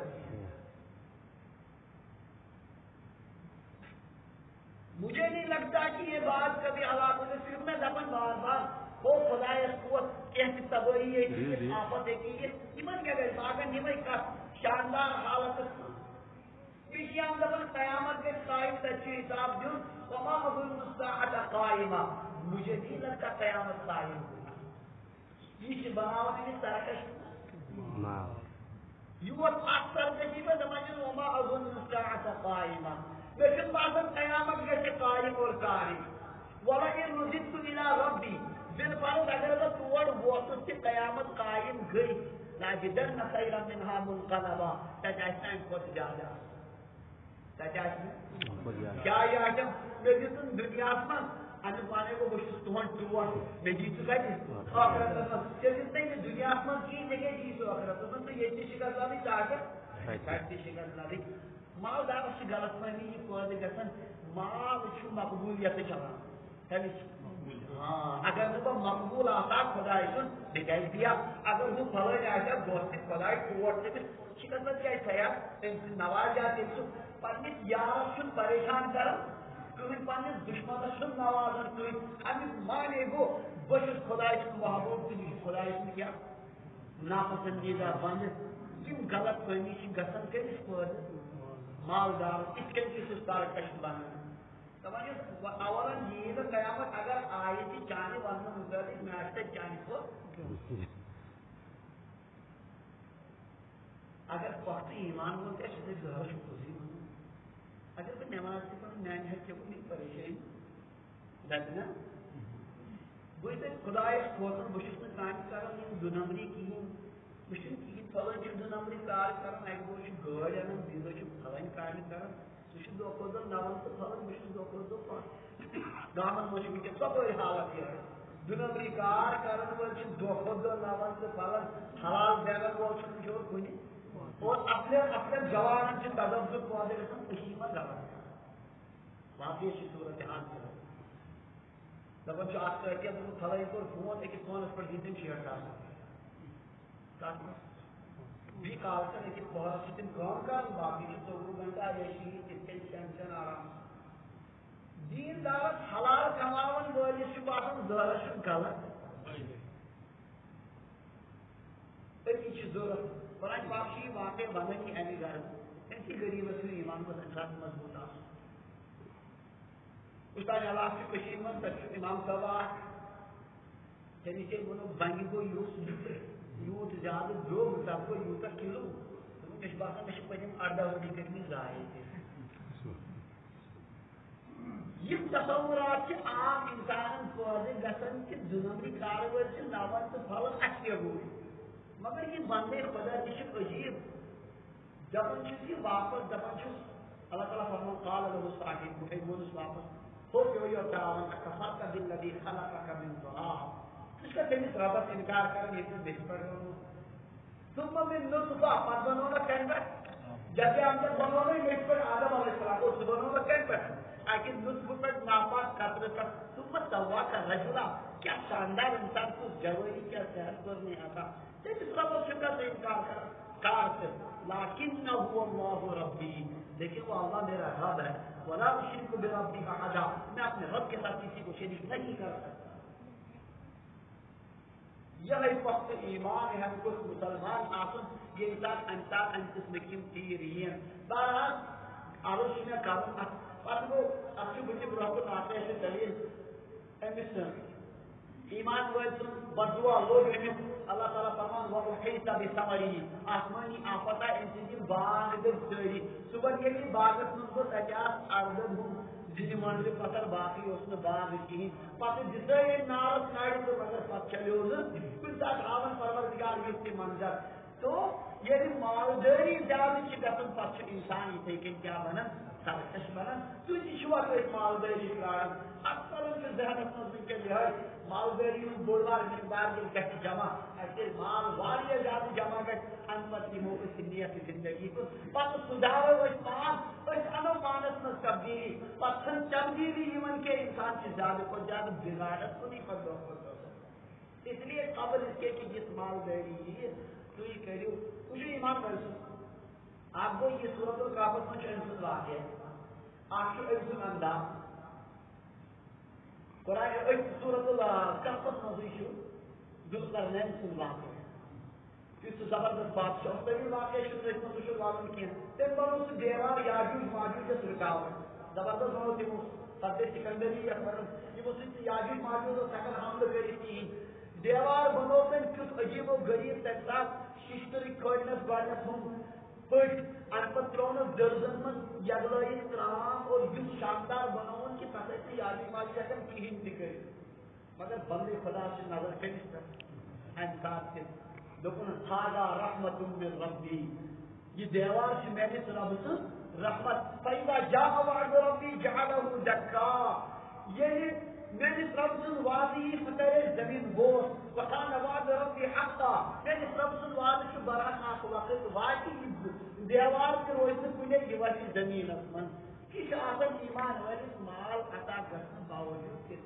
مجھے نہیں لگتا کہ یہ بات کبھی اللہ نے صرف میں دفن بار بار وہ خدا قوت کیسی تباہی ہے آفت ہے کہ یہ ایمن کیا گئی اگر نمائی کا شاندار حالت پیشیان دفن قیامت کے قائم تچی حساب دوں وما اظن الساعة قائمہ مجھے نہیں لگتا قیامت قائم ہوگی یہ بناونے کی سرکش یوت اکثر کشی میں سمجھیں وما اظن الساعة قائمہ لیکن باسن قیامت کے قائم اور قائم وَلَئِن رُجِدْتُ إِلَىٰ رَبِّي بالفرض اگر وہ توڑ وقت کی قیامت قائم گئی لَأَجِدَنَّ خَيْرًا مِنْهَا مُنْقَلَبًا تجاشنا ان کو تجاجا تجاشنا کیا یہ آجم میں جتن دنیا میں انو پانے کو بشت تہن توڑ میں جیتو گئی آخرت میں جتنے کہ دنیا میں کی جگہ جیتو آخرت میں تو یہ چیز شکر زانی چاہتے شاید شکر زانی مال دار سے غلط فہمی یہ پودے گژھن مال چھو مقبولیت چلان اگر وہ مقبول آتا خدای سن دکھائی دیا اگر وہ پھلے آتا دوست خدای کوٹ سے شکر میں کیا خیال ان سے نواز جاتے تو پنس یار سن پریشان کر کوئی پنس دشمن سن نواز کوئی ہم مانے گو بش خدای سن محبوب کی خدای سن کیا ناپسندیدہ بند یم غلط فہمی سے گژھن کس پود مالدار اس کے سستار کش بن اولا یہ قیامت اگر آئے تھی چانے ورنہ مطابق ناشتے چانے کو اگر وقت ایمان بولتے ہیں شدید گھر خوشی ہونا اگر کوئی نماز سے پڑھ نین ہے کہ وہ نہیں پریشان لگنا وہ تو خدا اس کھوتن بشت میں کام کرن یہ دو نمبری کی بشت کی پھلن چھ دو نمبری کار کرن ایک بوش گاڑ انن دیدو چھ پھلن کار کرن سوش دو کھوتن نوان تو پھلن بشت دو کھوتن پان دامن مشکل کے سب وہی حالت ہے دو نمبری کار کرن وہ چھ دو کھوتن نوان تو پھلن حلال دیگر وہ چھ جو کوئی اور اپنے جوان سے تدبر پودے کے ساتھ خوشی میں جانا واقعی اسی صورت حال میں جب جو آپ کہتے ہیں تو تھوڑا ایک اور فون ایک فون اس پر جتنے شیئر کر سکتے بھی کال کر ایک بہت سی دن کام کر باقی تو وہ گھنٹہ ایسی اتنے ٹینشن آرام دین دعوت حلال کماون والی سے باتوں ضرورت غلط ایسی چیز ضرورت قرآن باقی واقع بنانی اہمی غرض ایسی غریب اصلی ایمان کو انسان مضبوط آس استاد اللہ کی کشید میں تشریف امام صاحب یعنی کہ وہ بنگی کو یوت زیادہ دو سب کو یوتا کلو مش باسان مش پنیم اردہ ہوگی کرنی ظاہر یہ تصورات کے عام انسان پودے گسن کے دنمری کارور سے ناون تو پھلن اچھے ہوئی مگر یہ بندے خدا یہ عجیب جب یہ واپس جب اللہ تعالیٰ فرمان قال له صاحب مونس واپس ہو گئی اور تعاون کفر کا دل لگی خلق کا من تراب اس کا تمہیں ربط انکار کریں یہ تو دیکھ پڑ رہا ثم من نطفہ پس بنونا کہنبت جیسے ہم جب بنونا ہی لیٹ پر آدم علیہ السلام کو بنونا کہنبت لیکن نطفہ پر ناپاک قطرت کا ثم سوا کا رجلہ کیا شاندار انسان کو جوہری کیا سہر کرنے آتا اس ربط شکر سے انکار کر لیکنہ اللہ ربی لیکن وہ اللہ میرا رب ہے ولا اشرک بربی احدا میں اپنے رب کے ساتھ کسی کو شریک نہیں کر سکتا یہ وقت ایمان ہے ہم کو مسلمان آسن یہ انسان انتسمکیم تیرین بہرحال آروشی میں کارن پس وہ اچھی بچی براکت آتے ہیں دلیل امیسن ایمان ویسن بدعا لوگ رکھیں اللہ تعالیٰ فرمان وَحِيْتَ بِسَمَرِهِ آسمانی آفتا انسان باغ در سری صبح کے لیے باغت من کو تجاز اردن ہوں جنی منزل پتر باقی اس نے باغ کی پتر جسے نارت ناڑی تو مگر پت چلے ہوئے کل ساتھ آمن پروردگار یہ منظر تو یہ مالداری زیادہ چکتن پت انسان یہ تھے کہ کیا بنن سرکش بنن تو یہ شوہ تو ایک مالداری کرارن اکثر ان کے ذہنت نظر کے لئے مالداری ان بولوار مقدار کے کہتی جمع ایسے مال والی زیادہ جمع کر انمت کی موقع سنیت زندگی کو پس سدھارو اس مان اس انو مانت میں تبدیلی پس سن تبدیلی ایمن کے انسان سے زیادہ کو زیادہ بغارت کو نہیں پر دوست ہوتا اس لیے قبل اس کے کہ جس مالداری ہے تو یہ کہہ کچھ ایمان برسو آپ کو یہ صورت القافت میں چند واقع ہے آپ کو ایسن انداز قرآن سورۃ الکہف میں ذوالقرنین سن واقع یس زبردست بادشاہ طویل واقع تھی والن کی تم بنو سہ دیوار یاجوج ماجوجس رکاوٹ زبردست بنو تمو فتح سکندری یمو سۭتۍ یاجوج ماجوج ہیکن حملہ کٔرِتھ کہین دیوار بنو تم کیُتھ عجیب و غریب تمہِ ساتہٕ شیشترٕکۍ کھٲلنس گۄڈنیتھ ہُم پٔٹۍ امہِ پتہٕ ترٛوونس دٔرزن منٛز یگلٲیِتھ ترام اور یُتھ شاندار بنووُن کہ تتھ ٲسۍ نہٕ یاجوج ماجوج ہیکان کہیٖنۍ تہِ کٔرِتھ مگر بندے خدا چھِ نظر کٔمِس پٮ۪ٹھ امہِ ساتہٕ تہِ دوٚپُن ہاذا رحمت من ربی یہ دیوار چھ میٲنِس رب سٕنٛز رحمت فإذا جاء وعد ربی جعله دکا ییٚلہِ میٲنِس رب سُنٛد وعدٕ یی سُہ کرِ زمین بوس وكان وعد ربی حقا میٲنِس رب سُنٛد وعدٕ چھُ بران اکھ وقت واتہِ یہِ دیوار تہِ روزِ نہٕ کُنے یہِ وسہِ زمیٖنس منٛز یہِ چھُ آسان ایمان وٲلِس مال عطا گژھنہٕ باوجوٗد تہِ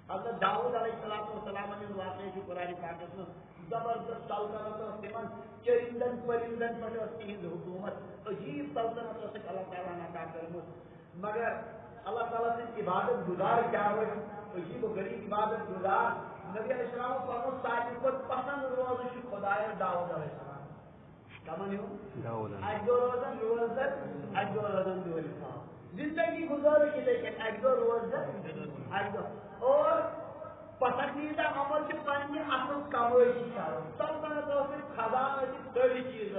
حضرت داؤد علیہ السلام واقع قرآن پاکس میں زبردست سلطنت تمن چرندن پرندن پہ تہذ حکومت عجیب سلطنت اللہ تعالیٰ عطا کرمت مگر اللہ تعالیٰ سن عبادت گزار کیا عجیب و غریب عبادت گزار نبی علیہ السلام فرمو سارے کھت پسند روز خدایا داؤد علیہ السلام کمن اکہ دہ روزن روزدر اکہ دہ روزن دور زندگی گزار لیکن اکہ دہ روزدر اکہ دہ اور پسندیدہ عمل سے پنہ اصل کمائی کرن سلطنت خزان ساری چیز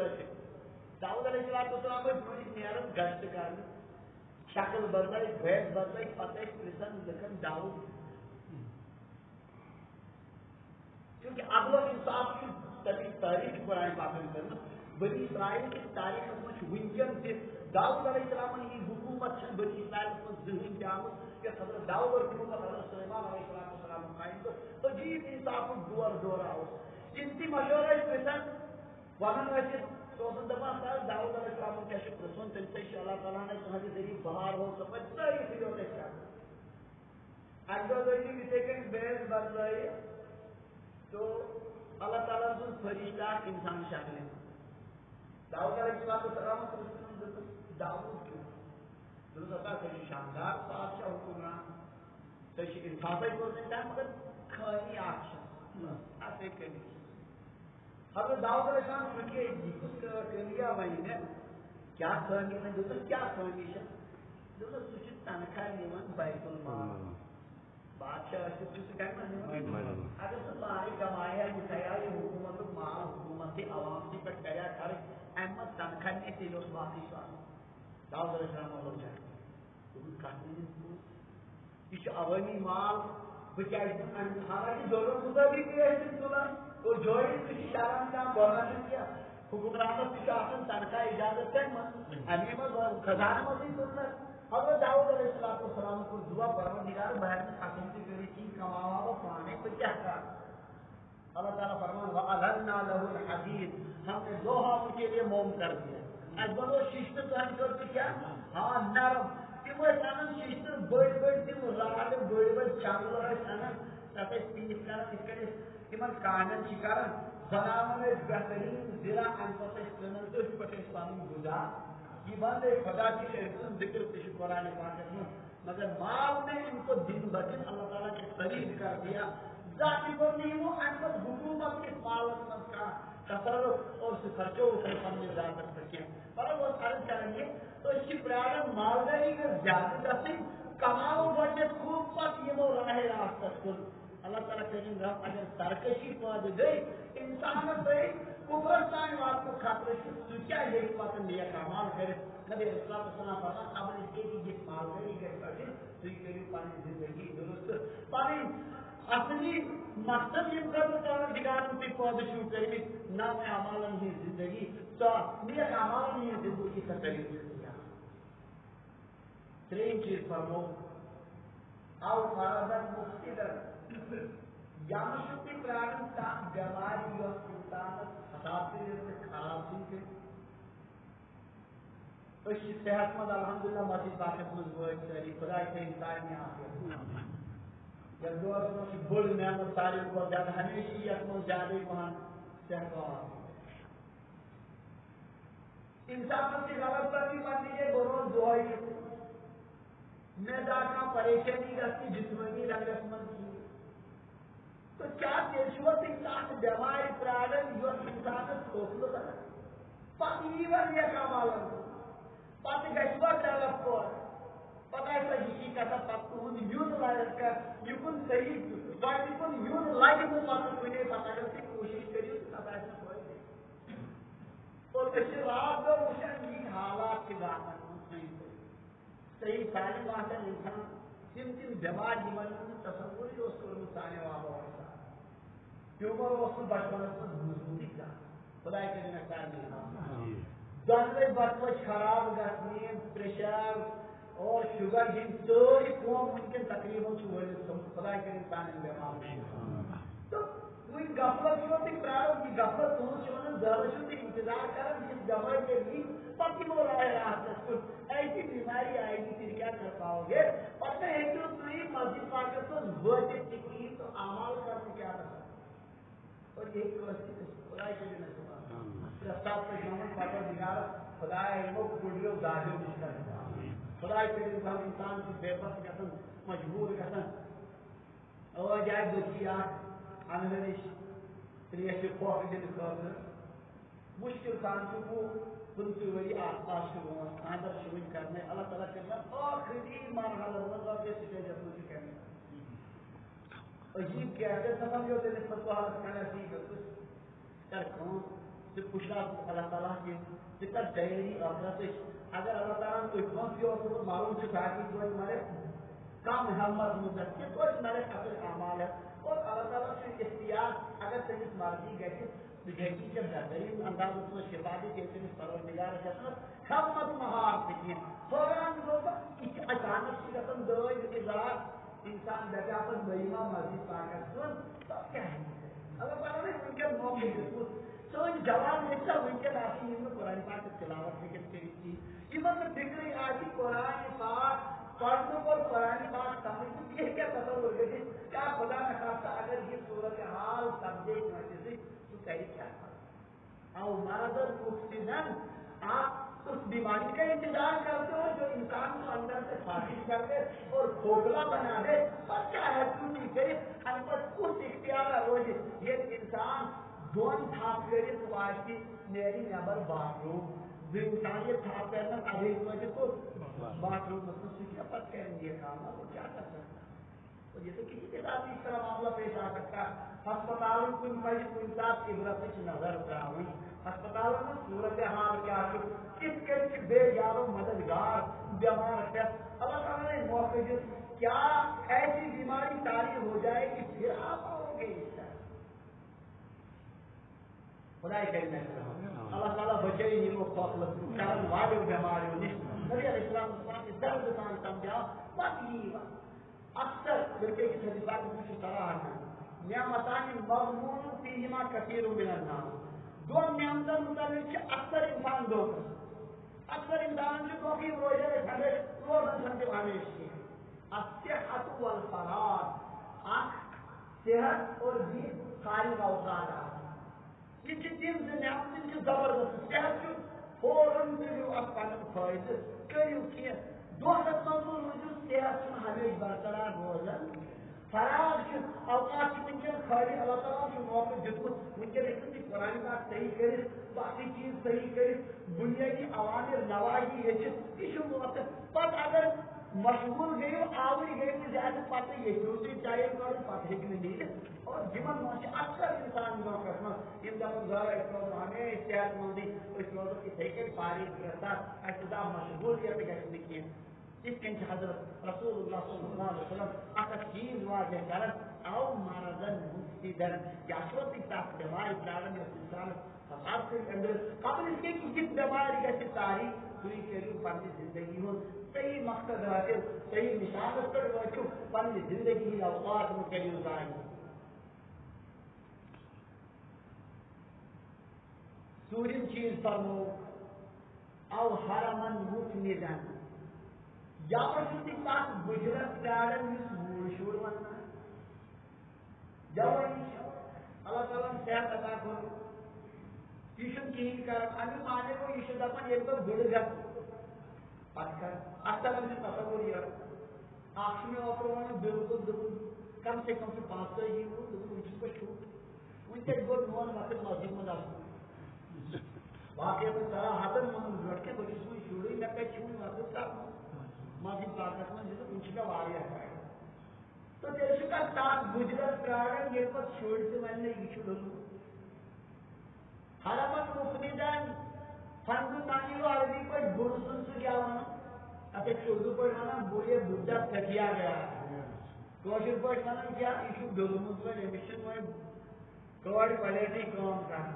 داؤد علیہ السلام برونٛٹھ نیران گشت کرن شکل بدل بھیس بدل پتہ پرژھان لکن داؤد کیونکہ عدل و انصاف کی تمیز تاریخ قرآن پاک میں کرنا بنی اسرائیل کی تاریخ میں ونکن تہ داؤد علیہ السلام کی حکومت بنی اسرائیل میں ذہن کیا کہ حضرت داؤد اور حکومت حضرت سلیمان علیہ السلام قائم تو عجیب انصاف دور دور آؤ انتی مشورہ پرژھان ونان سوزن دپان سر داؤد علیہ السلام کیا پرژھن تم سے اللہ تعالیٰ نے تہذی ذریعہ بہار ہو سب ساری فیڈیو اکہ دہ یتھے کن بیس بدل تو اللہ تعالیٰ سن فرشتہ انسان شکل داؤد علیہ السلام داؤد تھی شاندار بادشاہ حکمران تھی انصافے کورمت مگر خٲمی اکھ کمی حضرت داؤد علیہ السلام پرٛژھے یہِ کُس کٔمیا وَنہِ مےٚ کیٛاہ خٲمی وۄنۍ دوٚپُس کیٛاہ خٲمی چھےٚ دوٚپُس سُہ چھُ تنخواہ نِوان بیت المال بادشاہ ٲسِتھ چھُ سُہ کَتہِ نِوان اگر سُہ پانے کمایا یہِ تھایا یہِ حکوٗمتُک مال حکوٗمتی عوامسٕے پٮ۪ٹھ کریا خرٕچ اَمہِ منٛز تنخواہ نِتھ تیٚلہِ اوس باقٕے سُہ آسان داؤد علیہ السلام لوگ جائے یہ عوامی مال بہت حالانکہ ضرورت مطابق تلان اور جو شران کام بنانے کیا حکمرانس تھی تنخواہ اجازت امی مز خزانہ مزے تلنا حضرت داؤد علیہ السلام کو دعا پروردگار بہر میں قسم سے کری چیز کماوا وہ پانے کو کیا کر اللہ تعالیٰ فرمان وَأَلَنَّا لَهُ الْحَدِيدِ ہم نے لوہا ان کے لیے موم کر دیا اجبر و شیشت تو ہم کرتے کیا ہاں نرم تم سنان شیشتر بڑ بڑ تم راڈ بڑ بڑ چانگل سنان تک پیس کر تمن کامن کر بنانے بہترین ضلع ام پتہ کٕنان تھی پہ پن گزار یہ بند خدا کی شہر ذکر تھی قرآن پاک میں مگر مال نے ان کو دن بدن اللہ تعالیٰ کے قریب کر دیا ذاتی کو نہیں وہ ام پر حکومت کے مالک من کا تصرف اور سے خرچوں سے پن ذات کر سکے پر وہ عرض کریں تو اس کی پرائرن مالداری کا زیادہ دستی کماؤ بڑھنے خوب پت یہ وہ راہ راستہ کن اللہ تعالیٰ کریم رب اگر سرکشی پاد گئی انسان سے کفر تان وات کو خطرے سے تو کیا یہی بات نیک اعمال کرے نبی رسول اللہ صلی اللہ علیہ وسلم اب اس کے لیے مالداری کے کرے تو یہ کری پانی زندگی درست پانی اپنی مقصد یہ کر پروردگار کی پاد شروع کرے نام اعمال کی زندگی تو نیک اعمال کی زندگی کا طریقہ ترین چیز فرمو او مرضن مفتدر یامشتی پرارن تا بیماری و سلطانت خطاطی سے خراب چیز اس صحت مند الحمدللہ مسجد باقت مضبوط ساری خدا کے انسان میں آتے جب دور میں بڑ نعمت ساری کو زیادہ ہمیشہ یکم زیادہ پہن صحت و انسان کی غلط کرتی پڑتی ہے بروز دعائی دار پریشانی گی جسمانی رنگس من تو کیا تیل بیمار پرارن انسان حوصلہ کران پتہ یہ کمالن پتہ گھوا ڈیولپ کور پتہ حقیقت پتہ تہد یون لگا یہ صحیح گۄڈٕ کُن یون لگہ نہٕ پتہ کُنے پتہ اگر تُہۍ کوشش کٔرِو تتھ آسہِ نہٕ فٲیدٕ اور أسۍ رات دۄہ وٕچھان یہِ حالات چھِ گژھان صحیح تعلیم آسان انسان تم بیمار یمن تصوری اوس کوٚرمُت سانیو آباو تِمو اوس نہٕ بچپنس منٛز بوٗزمُتٕے کانٛہہ خۄداے کٔرِنۍ اَسہِ سارنٕے دۄنوَے بچہٕ وچہِ خراب گژھنہِ پریشر اور شُگر ہٕنٛدۍ سٲری قوم وٕنکٮ۪ن تقریٖباً چھُ وٲلِتھ تھوٚمُت خۄداے کٔرِنۍ سانٮ۪ن بٮ۪مارن تہٕ وٕنۍ غفلت چھُو تُہۍ پرٛاران یہِ غفلت تُہُنٛد چھِ وَنان زٲرٕ چھِو تُہۍ اِنتظار کران یِم بٮ۪مٲرۍ گٔے پتہٕ یِمو راے راستس کُن ایسی بیماری آئے گی پھر کیا کر پاؤ گے پتہ ہیٚکِو تُہۍ مسجد پاکس منٛز وٲتِتھ تہِ کِہیٖنۍ تہٕ عمل کرنہٕ کیٛاہ گژھان اور یہِ ہیٚکہِ ٲسِتھ خۄداے کٔرِنۍ اَسہِ پرٛستاو تُہۍ شامن پروردگارس خۄدایا یِمو گُڈریو دادیو نِش کرِ خۄداے کٔرِنۍ زن انسان چھُ بے بس گژھان مجبوٗر گژھان ٲدۍ آیہِ بٔچی اکھ انٛدٕ نِش ترٛیشہِ پھۄکھ دِنہٕ خٲطرٕ مُشکل سان چھُ وُہ 15 ؤری آس پاس چھُ برونٛٹھ خانٛدر چھُ وٕنہِ کرنے اللہ تعالیٰ کٔرِنۍ ٲخری مرحلس منٛز رۄپیہِ سِٹیجس منٛز چھُ کرنے عجیب کیفیت نہ سمجھو تٔمِس پتہٕ حالت کران ژٕ کر کٲم ژٕ پُشراو اللہ تعالیٰ کہِ ژٕ کر تیٲری ٲخرتٕچ اگر اللہ تعالیٰ ہن تُہۍ کٲنٛسہِ تہِ اوسمُت معلوم چھُ تاکہِ توتہِ مرِ کم ہٮ۪مت منٛز کہِ توتہِ مرِ اصٕل اعمال ہٮ۪تھ اور اللہ تعالیٰ چھُ اختیار اگر تٔمِس مرضی گژھِ سُہ ہیٚکہِ ژےٚ بہتریٖن اندازس منٛز شفا دِتھ ییٚلہِ تٔمِس پروردگارس یَتھ ہٮ۪مت مہار تہِ کینٛہہ حٲران گوٚو بہٕ یہِ چھِ اچانک چھِ گژھان دٲدۍ اِظہار انسان دپیٛا پتہٕ بہٕ یِما مسجد پاکس کُن تتھ کیٛاہ ہیٚکہِ اللہ تعالیٰ نے وٕنکٮ۪ن موقعہٕ دیُتمُت سٲنۍ جوان ہیٚکہِ سا وٕنکٮ۪ن آسٕنۍ یِم نہٕ قرآن پاکٕچ تلاوت ہیٚکن کٔرِتھ کِہیٖنۍ یِمن نہٕ فِکرٕے آسہِ قرآن پاک پرنُک اور قرآن پاک سمجھنُک یہِ ہیٚکیٛاہ تصور گٔژھِتھ کیٛاہ خۄدا نخواستہ اگر یہِ صوٗرت حال سپدے کٲنٛسہِ سۭتۍ سُہ کرِ کیٛاہ او مرض مفسدن آپ اس بیماری کا انتظار کرتے ہو جو انسان کو اندر سے فاسد کر دے اور کھوکھلا بنا دے اور چاہے چوٹی کرے البتہ اس اختیار روز یہ انسان دون تھاپ کرے تو آتی میری نیبر باتھ روم جو انسان یہ تھاپ کرنا ابھی وجہ کو باتھ روم مطلب سیکھا پت کریں گے کام وہ کیا کر سکتا اور یہ تو کسی کے ساتھ اس طرح معاملہ پیش آ سکتا ہسپتالوں کن پڑی کن ساتھ عبرت نظر تراؤں ہسپتالوں میں صورت حال کیا کس کے بے یار و مددگار بیمار ہے اللہ تعالیٰ نے موقع دیا کیا ایسی بیماری تاری ہو جائے گی پھر آپ آؤ گے اس طرح خدا کرنا اللہ تعالیٰ بچے ہی وہ کرن والے بیماریوں نے نبی علیہ السلام کے درد کان سمجھا بس یہ اکثر بلکہ اس حدیث پاک میں کچھ صراحت ہے نعمتان مضمون فیہما کثیر من الناس دو نعمتوں متعلق اکثر انسان دو اکثر انسان جو کوئی روزہ ہمیشہ روزہ سمجھے ہمیشہ الصحت والفراغ صحت اور بھی خالی اوقات یہ تم نعمتیں کی زبردست صحت جو فوراً کریو اپنا فائدہ کریو کیا دوست منظور روزو صحت ہمیشہ برقرار روزن فراغ اوقات ممکن خالی اللہ تعالیٰ سے موقع دیکھت ممکن ہے قرآن پاک صحیح کرے باقی چیز صحیح کرے بنیادی عوامر نواحی یہ موقع پتہ اگر مشغول گئی آوری گئی تو زیادہ پتہ یہ دوسری چاہیے کرو پتہ ہیٚکہِ نہٕ نیٖرِتھ اور جمن منٛز چھِ اکثر انسان موقعس منٛز یِم دپان گرا أسۍ روزو ہمیشہ صحت مندی أسۍ روزو یِتھٕے کٔنۍ فارغ گژھان اَسہِ دا مشغولیت گژھِ نہٕ کینٛہہ یِتھ کٔنۍ چھِ حضرت رسول اللہ صلی اللہ علیہ وسلم اکھ چیز واضح کران او مرضن مفسدن یا چھو تُہۍ تتھ بٮ۪مارِ پرٛاران یۄس انسانس فساد کٔرِتھ أنٛدرٕ قبل اس کے کہ یِژھ بٮ۪مارِ گژھِ تاری تُہۍ کٔرِو پننہِ زندگی ہُنٛد صحیح مقصد حٲصِل صحیح نشانس پٮ۪ٹھ وٲتِو پننہِ زندگی ہٕنٛدۍ اوقات مہٕ کٔرِو ضایع ژوٗرِم چیٖز فرمو او حرمن مفندن یا چھُو تُہۍ تتھ بُجرس پرٛاران یُس موٗڑ شُر ونان جوٲنی چھِ اللہ تعالیٰ ہن صحت عطا کوٚرمُت یہِ چھُنہٕ کِہیٖنۍ کران امیُک معنی گوٚو یہِ چھُ دپان ییٚلہِ بہٕ بٕڑٕ گژھٕ پتہٕ کر اکثر چھُ تصور یہِ آخر میں اوپر بالکل کم سے کم 5 ونکس گو نون وقت مسجد من باقی سرا ہاتن من برٹ کے بس وی شروع مے کتھ چون وقت کر مسجد پاکس من ان واقع تو تیل تک گجرت پرارن یہ پہ شر تین یہ حرمت مفردن فنگ تعلیم عربی پہ بڑ سن سے کیا اب ایک اردو پہ ونان بولیے بڈا کٹیا گیا کوشر پہ ونان کیا یہ ڈولمت وی امس کور پلیٹی کام کر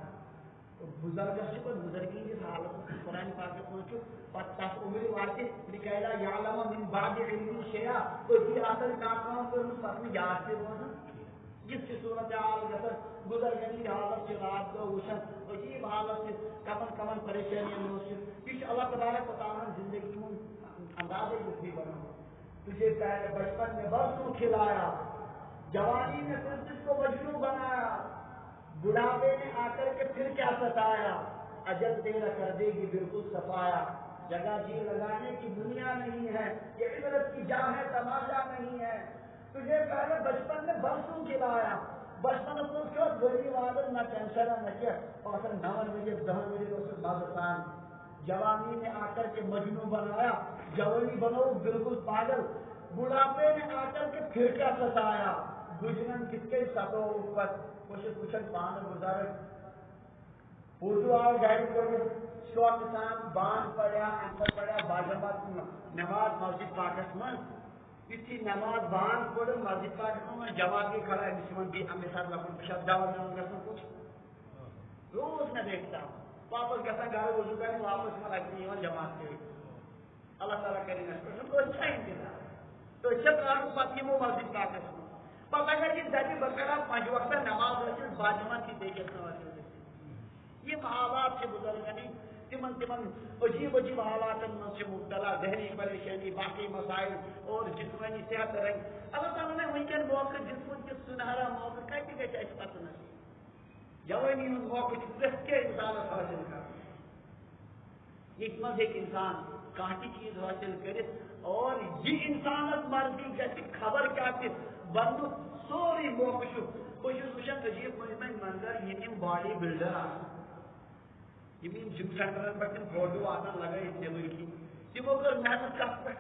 بزرگس پہ بزرگی ہندس حالت قرآن پاکس من پہ تس عمر وات لکیلا یعلم من بعد علم شیئا أتی آسان کام کرمت پتہ یاد تہ روزان جس کی صورت حال گھن بزرگن ہند حالت رات دہ وچان عجیب حالت کمن کمن پریشانی یہ اللہ تبارک و تعالیٰ زندگی من اندازے بھی بنا تجھے پہلے بچپن میں برسوں کھلایا جوانی میں پھر کو مجنون بنایا بڑھاپے میں آ کر کے پھر کیا ستایا اجل تیرا کر دے گی بالکل صفایا جگہ جی لگانے کی دنیا نہیں ہے یہ عبرت کی جا ہے تماشا نہیں ہے تجھے پہلے بچپن میں برسوں کھلایا بچپن میں بڑی عادت نہ ٹینشن نہ کیا اور 9 بجے 10 بجے مادان جوانی میں آ کر کے مجنون بنایا جوانی بنو بالکل پاگل بڑھاپے میں آ کر کے پھر کیا ستایا گجرن کس کے ستو اوپر کچھ پان گزارے اردو آؤ گائڈ کرو شوق سان بان پڑیا اندر پڑیا باجماعت نماز مسجد پاکس من یتھی نماز بان پڑ مسجد پاکس من جواب کی کھڑا ہے بھی ہمیں ساتھ لگن پشت دعوت گھن کچھ روز میں دیکھتا ہوں واپس گھن گھر وضو کریں واپس میں لگتی جماعت کے اللہ تعالیٰ کریں تو اچھا انتظام تو اچھا پتہ یمو مسجد پاکس من پتہ اگر یہ دبی بکرا 5 وقت نماز حاصل باجماعت کی دیکھے یہ حالات سے بزرگنی تمن عجیب عجیب حالات من سے مبتلا ذہنی پریشانی باقی مسائل اور جسمانی صحت رنگ اللہ تعالیٰ نے ونکن موقع جسم کے سنہرا موقع کتنے گھر اس پتہ نصیب جوانی ہند موقع پریت کے انسان حاصل کر یہ مز ایک انسان کانٹی چیز حاصل کرے اور یہ انسانت مرضی گھر خبر کیا بند سوری موقع بہت وچان عجیب منظر یہ باڈی بلڈر جم سینٹرن پہ فوٹو آسان لگائی دلکی تمو کر محنت کت پہ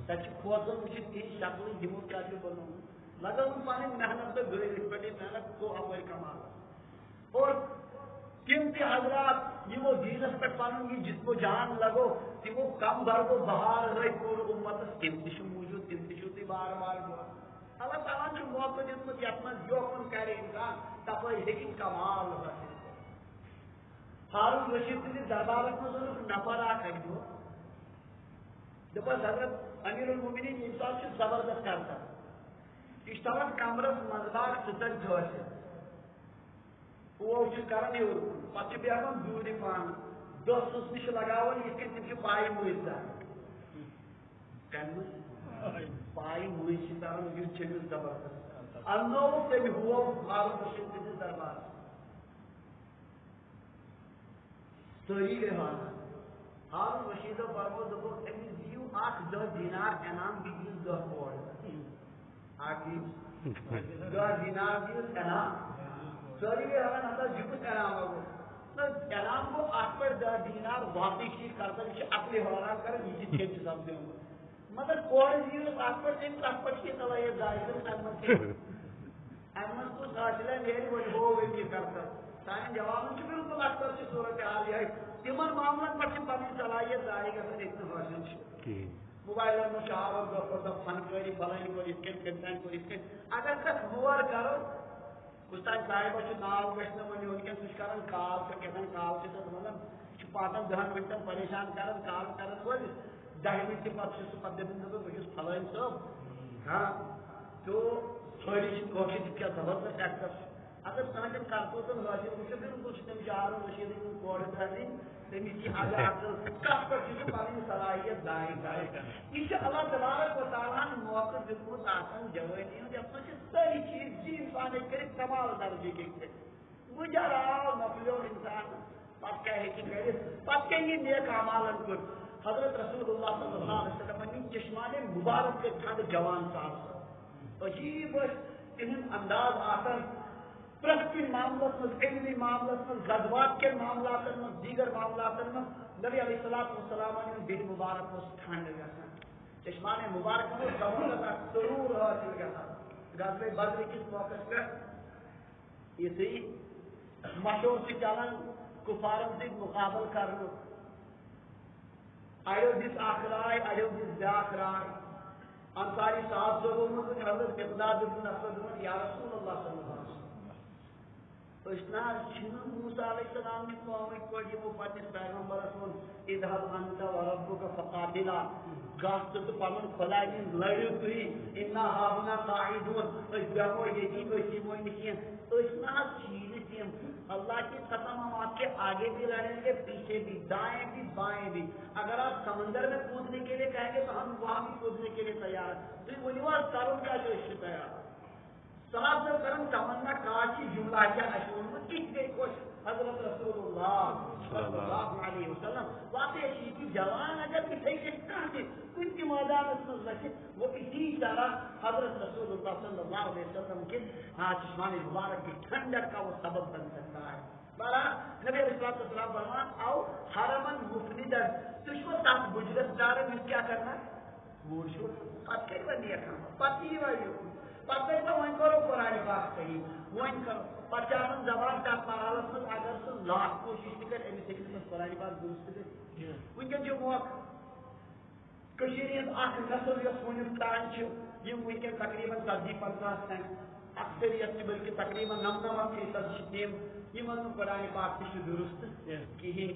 تک کھوژن وچت تہذ شکل تمو کیا بنو لگا پہ محنت تو گئی پہ محنت گو اپر کمال اور تم تہ حضرات یمو دینس پہ پن یہ جسم و جان لگو تمو کم درد و بہار رہی پور امتس تم تہ موجود تم تہ بار بار اللہ تعالیٰ نے موقع دتمت یت من یوکن کرے انسان تپر ہیکن کمال حاصل ہارون رشید سندس دربارس مز نفر اخ اکو دپس حضرت امیر المومنین انسان زبردست کرتا یہ تھوان کمرس منزباگ ستن ٹھہر وہ کران یور پتہ بیہان دوری پان دوستس نش لگاون یہ تم پائی مز پائی مز تران یہ چمس زبردست انو تم ہو ہارون رشید سندس دربار سوری گئی ہارون رشید فرمو دپو امس دیو 10 دینار انعام بیس 10 کوڑ 10 دینار دیس انعام سوری گئی ہمیں ہم جس انعام گو انعام گو 8 پہ 10 دینار واپس چیز کرتا یہ اپنے حوالہ کر یہ چیز سمجھے مگر کوڑ دیس 8 پہ تم 10 پہ کی صلاحیت ظاہر احمد کو حاصل میری وجہ ہو گئی کرتا سان جواب بالکل اکثر سے صورت حال یہ تمن معاملن پہ پنی صلاحیت ظاہر گھن حاصل موبائلن میں شہرت دہ فنکاری فلانی کور کن اگر تک غور کرو استاد صاحب ناو گھس ون ونکس سہ کر کال تو کتان کال سے مطلب 5-10 منٹن پریشان کال ول 10 منٹ پتہ سہ پتہ دپان بہت فلانی صاحب ہاں تو سوری کیا زبردست ایکٹر اگر سانن کرتوتن حاصل وچ بالکل تم ہارون رشید کوڑ کرنی تمس کی آزاد کت پہ پنی صلاحیت ظاہر یہ اللہ تبارک و تعالیٰ موقع دتمت آسان جوانی ہند یت من ساری چیز جی انسان کر کمال درجے کے گزر آو مکلیو انسان پتہ کیا ہیکہ کر پتہ کیا یہ نیک اعمالن کر حضرت رسول اللہ صلی اللہ علیہ وسلم چشمان مبارک کے ٹھنڈ جوان صاحب عجیب انہن انداز آسان پرستی معاملات میں علمی معاملات میں غزوات کے معاملات میں دیگر معاملات میں نبی علیہ السلام نے دل مبارک کو ٹھنڈ گیا چشمان مبارک میں زبردست سرور حاصل گیا غزوہ بدر کس موقع پر یہ سی مشہور سے چلن کفارن سے مقابل کرنا اڑو دس اخ رائے اڑو دس بیاکھ رائے انصاری صاحب جو حضرت مقداد بن اسود یا رسول اللہ صلی اللہ علیہ وسلم اشنا چھنا موسیٰ علیہ السلام نے قوم کو یہ وہ پانچ پیغمبر اسون اذهب انت وربك فقاتلا گاست تو پمن خدای نے لڑیو تھی انا ہاونا قاعدون اس بیمو یہی کوئی موئی نہیں اشنا چیز تیم اللہ کی قسم ہم آپ کے آگے بھی لڑیں گے پیچھے بھی دائیں بھی بائیں بھی اگر آپ سمندر میں کودنے کے لیے کہیں گے تو ہم وہاں بھی کودنے کے لیے تیار ہیں تو ونیوار کروں کا جو اس سے تیار صلاح سے کرم تمنا کاشی جملہ کیا اشور میں کس گئی خوش حضرت رسول اللہ صلی اللہ علیہ وسلم واقعی شیطی جوان اگر کسی کے کہتے کن کی مادانت میں رکھے وہ اسی طرح حضرت رسول اللہ صلی اللہ علیہ وسلم کے چشمان مبارک کی ٹھنڈک کا وہ سبب بن سکتا ہے بارا نبی علیہ السلام فرمان آؤ حرمن مفردن تشو تاک بجرت دارے میں کیا کرنا ہے وہ شو پت کئی بندی اکھانا پت ہی والی پتہ تو وہیں کرو قرآن پاک صحیح وہیں کرو پچاس زبان کا پارالس میں اگر سو لاکھ کوشش کر امی سکن میں قرآن پاک درست کر وہیں جو موقع کشیرین آخ نسل یس ونیو تان چھو یہ وہیں تقریباً 70-50 اکثریت کی بلکہ تقریباً 99% شدیم یہ من قرآن پاک کی درست کی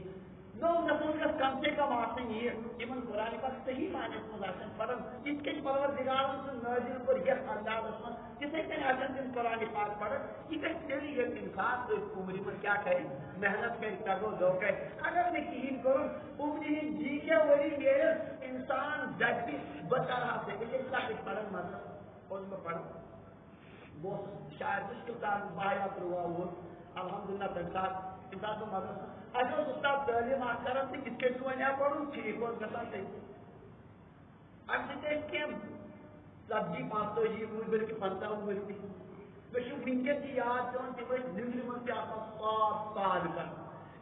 نو نسل کا کم سے کم آتے یہ من قرآن پاک صحیح معنی اس مزاشن فرم اس کے پروردگاروں سے نازل پر یہ انداز اس میں کسی کے آسان دن قرآن پاک پڑھا یہ کہ تیری ایک انسان تو اس عمری میں کیا کرے محنت کرے کرو دو کرے اگر میں کہیں کروں عمری جی کے وہی میرے انسان جج بھی بتا رہا تھے کہ اس کا کچھ پڑھن مطلب اور میں پڑھوں وہ شاید مشکل کار بایا پروا ہوا الحمدللہ تنسات انسان تو مدرسہ اگر استاد تعلیم آکرم سے کس کے دعا پڑھوں ٹھیک ہو گتا ہے اب سے کیم سبزی پانچ جی ہوئی بلکہ 50 ہوئی تھی بشو ونکس کی یاد کرن تم نندر من سے آسان صاف سال کر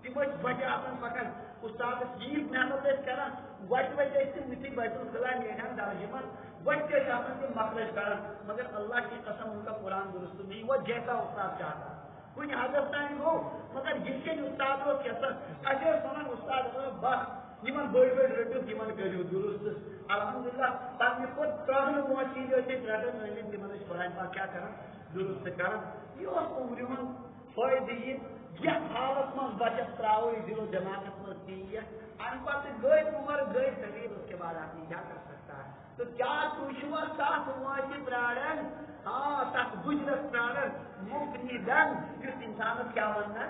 تم بچے آسان پکن استاد جیب محنت کران وٹ وجہ سے مٹی بیت الخلا نیان درجمن وٹ کے آسان کے مخرج کران مگر اللہ کی قسم ان کا قرآن درست نہیں وہ جیسا استاد چاہتا کوئی حضرت نہیں ہو مگر جس کے استاد ہو کیسا اگر سنن استاد ہو بس یمن بڑ بڑ رٹو یمن کریو درست الحمدللہ پنہ کو ترن موچی جو تے رٹن نہیں یمن قرآن پاک کیا کرن درست کرن یہ اس عمر من فائدہ یہ حالت من بچت تراو دل و دماغ میں دی ان پتہ گئی عمر گئی دلیل اس کے بعد آدمی کیا کر سکتا ہے تو کیا تشوا ساتھ موچی پرارن ہاں تک گجرت پرارن مفردن جس انسان کیا بننا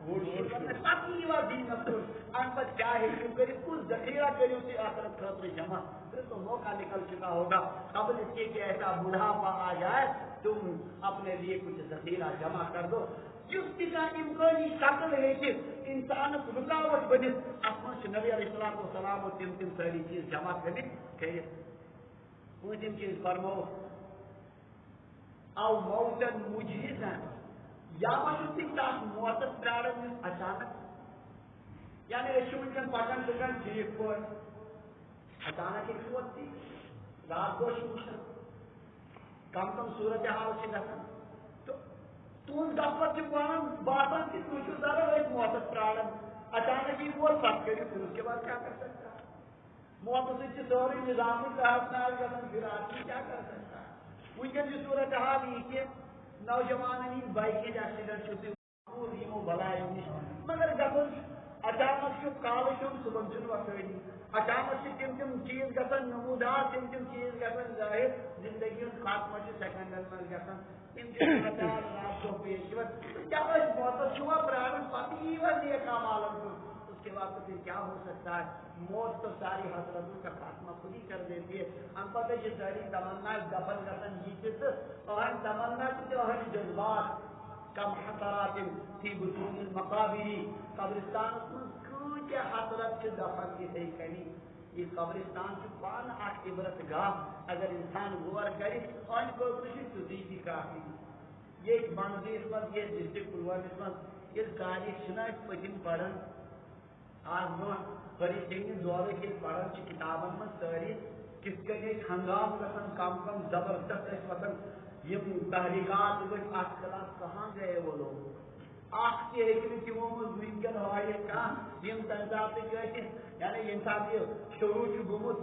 پتی دین مقصود ان پر چاہے کری کچھ ذخیرہ کری اسی آخرت خاطر جمع پھر تو موقع نکل چکا ہوگا قبل اس کے کہ ایسا بڑھاپا آ جائے تم اپنے لیے کچھ ذخیرہ جمع کر دو جس کی کا امکانی شکل ہے کہ انسان رکاوٹ بنے اپنے نبی علیہ السلام و تم ساری چیز جمع کرنے کہ وہ تم چیز فرمو او موتن مجھیزن یا مجھوٹی تاک موتت پرارن اچانک یعنی اشوکن پاکن سکن جیب پر اچانک ایک صورت تھی رات کو شوشن کم صورتحال سے دکھن تو ان دفت سے پانم باتن کی توشو دارا ایک موتت پرارن اچانک ایک وہ سب کری پھر اس کے بعد کیا کر سکتا موتت سے سوری نظامی صاحب نال کسن پھر آدمی کیا کر سکتا ویکن جو صورتحال یہ کہ نوجوان بائک ایکسیڈنٹ چھوٹی وہ بلائیں مگر گھن اچانک سے کال صبح دن وقت اچانک سے تم چیز گھن نمودار تم چیز گھن ظاہر زندگی خاتمہ سے سیکنڈن میں گھن تم رات کو پیش بہت چھوا پرارن پتی نیک عمالن کو اس کے بعد تو پھر کیا ہو سکتا ہے موت تو ساری حسرتوں کا خاتمہ خود ہی کر دیتی ہے ہم پتہ یہ ساری تمنا دفن گھن جیتے اور تمنا کی جو جذبات کم حسرات فی بطون المقابر قبرستان میں کچھ حسرت کے دفن کی صحیح کری یہ قبرستان پان اخ عبرت گاہ اگر انسان غور کرے ان کو تھی کافی یہ منظر مز یہ ڈسٹرکٹ پلوامس مز یہ تاریخ پتم پڑھن آج برو پریشانی دور پڑھان کتابن من تاریخ کس کن ہنگام گھن کم کم زبردست وتان یہ تحریکات گئی ات خلاف کہاں گئے وہ لوگ اخ تمو مز ونکن ہائت کم تمہ سات یعنی یم سات یہ شروع گومت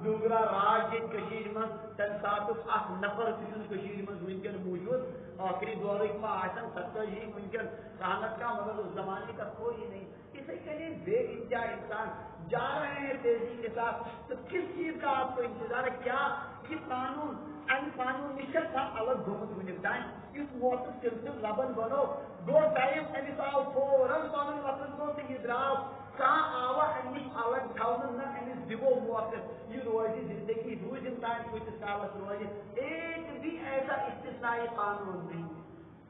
ڈوگرا راج یہ من تمہ سات اخ نفر من ونکن موجود آخری دورک ما آسان 70 ونکن سہانت کا مگر اس زمانے کا کوئی نہیں اسی کے لیے بے انتہا انسان جا رہے ہیں تیزی کے ساتھ تو کس چیز کا آپ کو انتظار ہے کیا کہ قانون ان قانون نشت تھا الگ گھومت ونک ٹائم اس موت سلسل لبن بنو گو ٹائم امس آو فوراً پن وقت گو تو یہ دراو کہاں آوا امس الگ تھاؤن نہ امس دو موقع یہ روز زندگی روز انسان کچھ سالس روز ایک بھی ایسا استثنائی قانون نہیں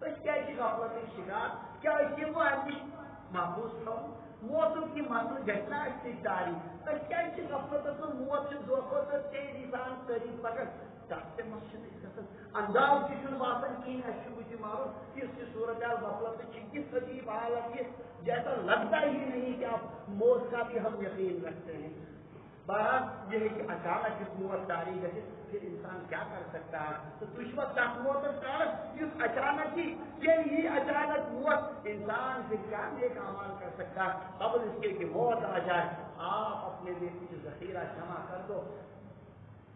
اس کیا غفلت شکار کیا یہ وہ امس محفوظ تھا موت کی مسئلہ گھٹنا جاری اس کیا غفلت موت دو کھوت تیزی سان تعریف پکڑ تک انداز تھی باسان کہیں اچھے معروف اس صورت حال غفلت کس عجیب حالت یہ جیسا لگتا ہی نہیں کہ آپ موت کا بھی ہم یقین رکھتے ہیں بہرحال یہ ہے کہ اچانک اس موت جاری گھٹے پھر انسان کیا کر سکتا ہے تو دشمن تک موت اس اچانک ہی یہ اچانک موت انسان سے کیا نیک اعمال کر سکتا ہے قبل اس کے کہ موت آ جائے آپ اپنے لیے کچھ ذخیرہ جمع کر دو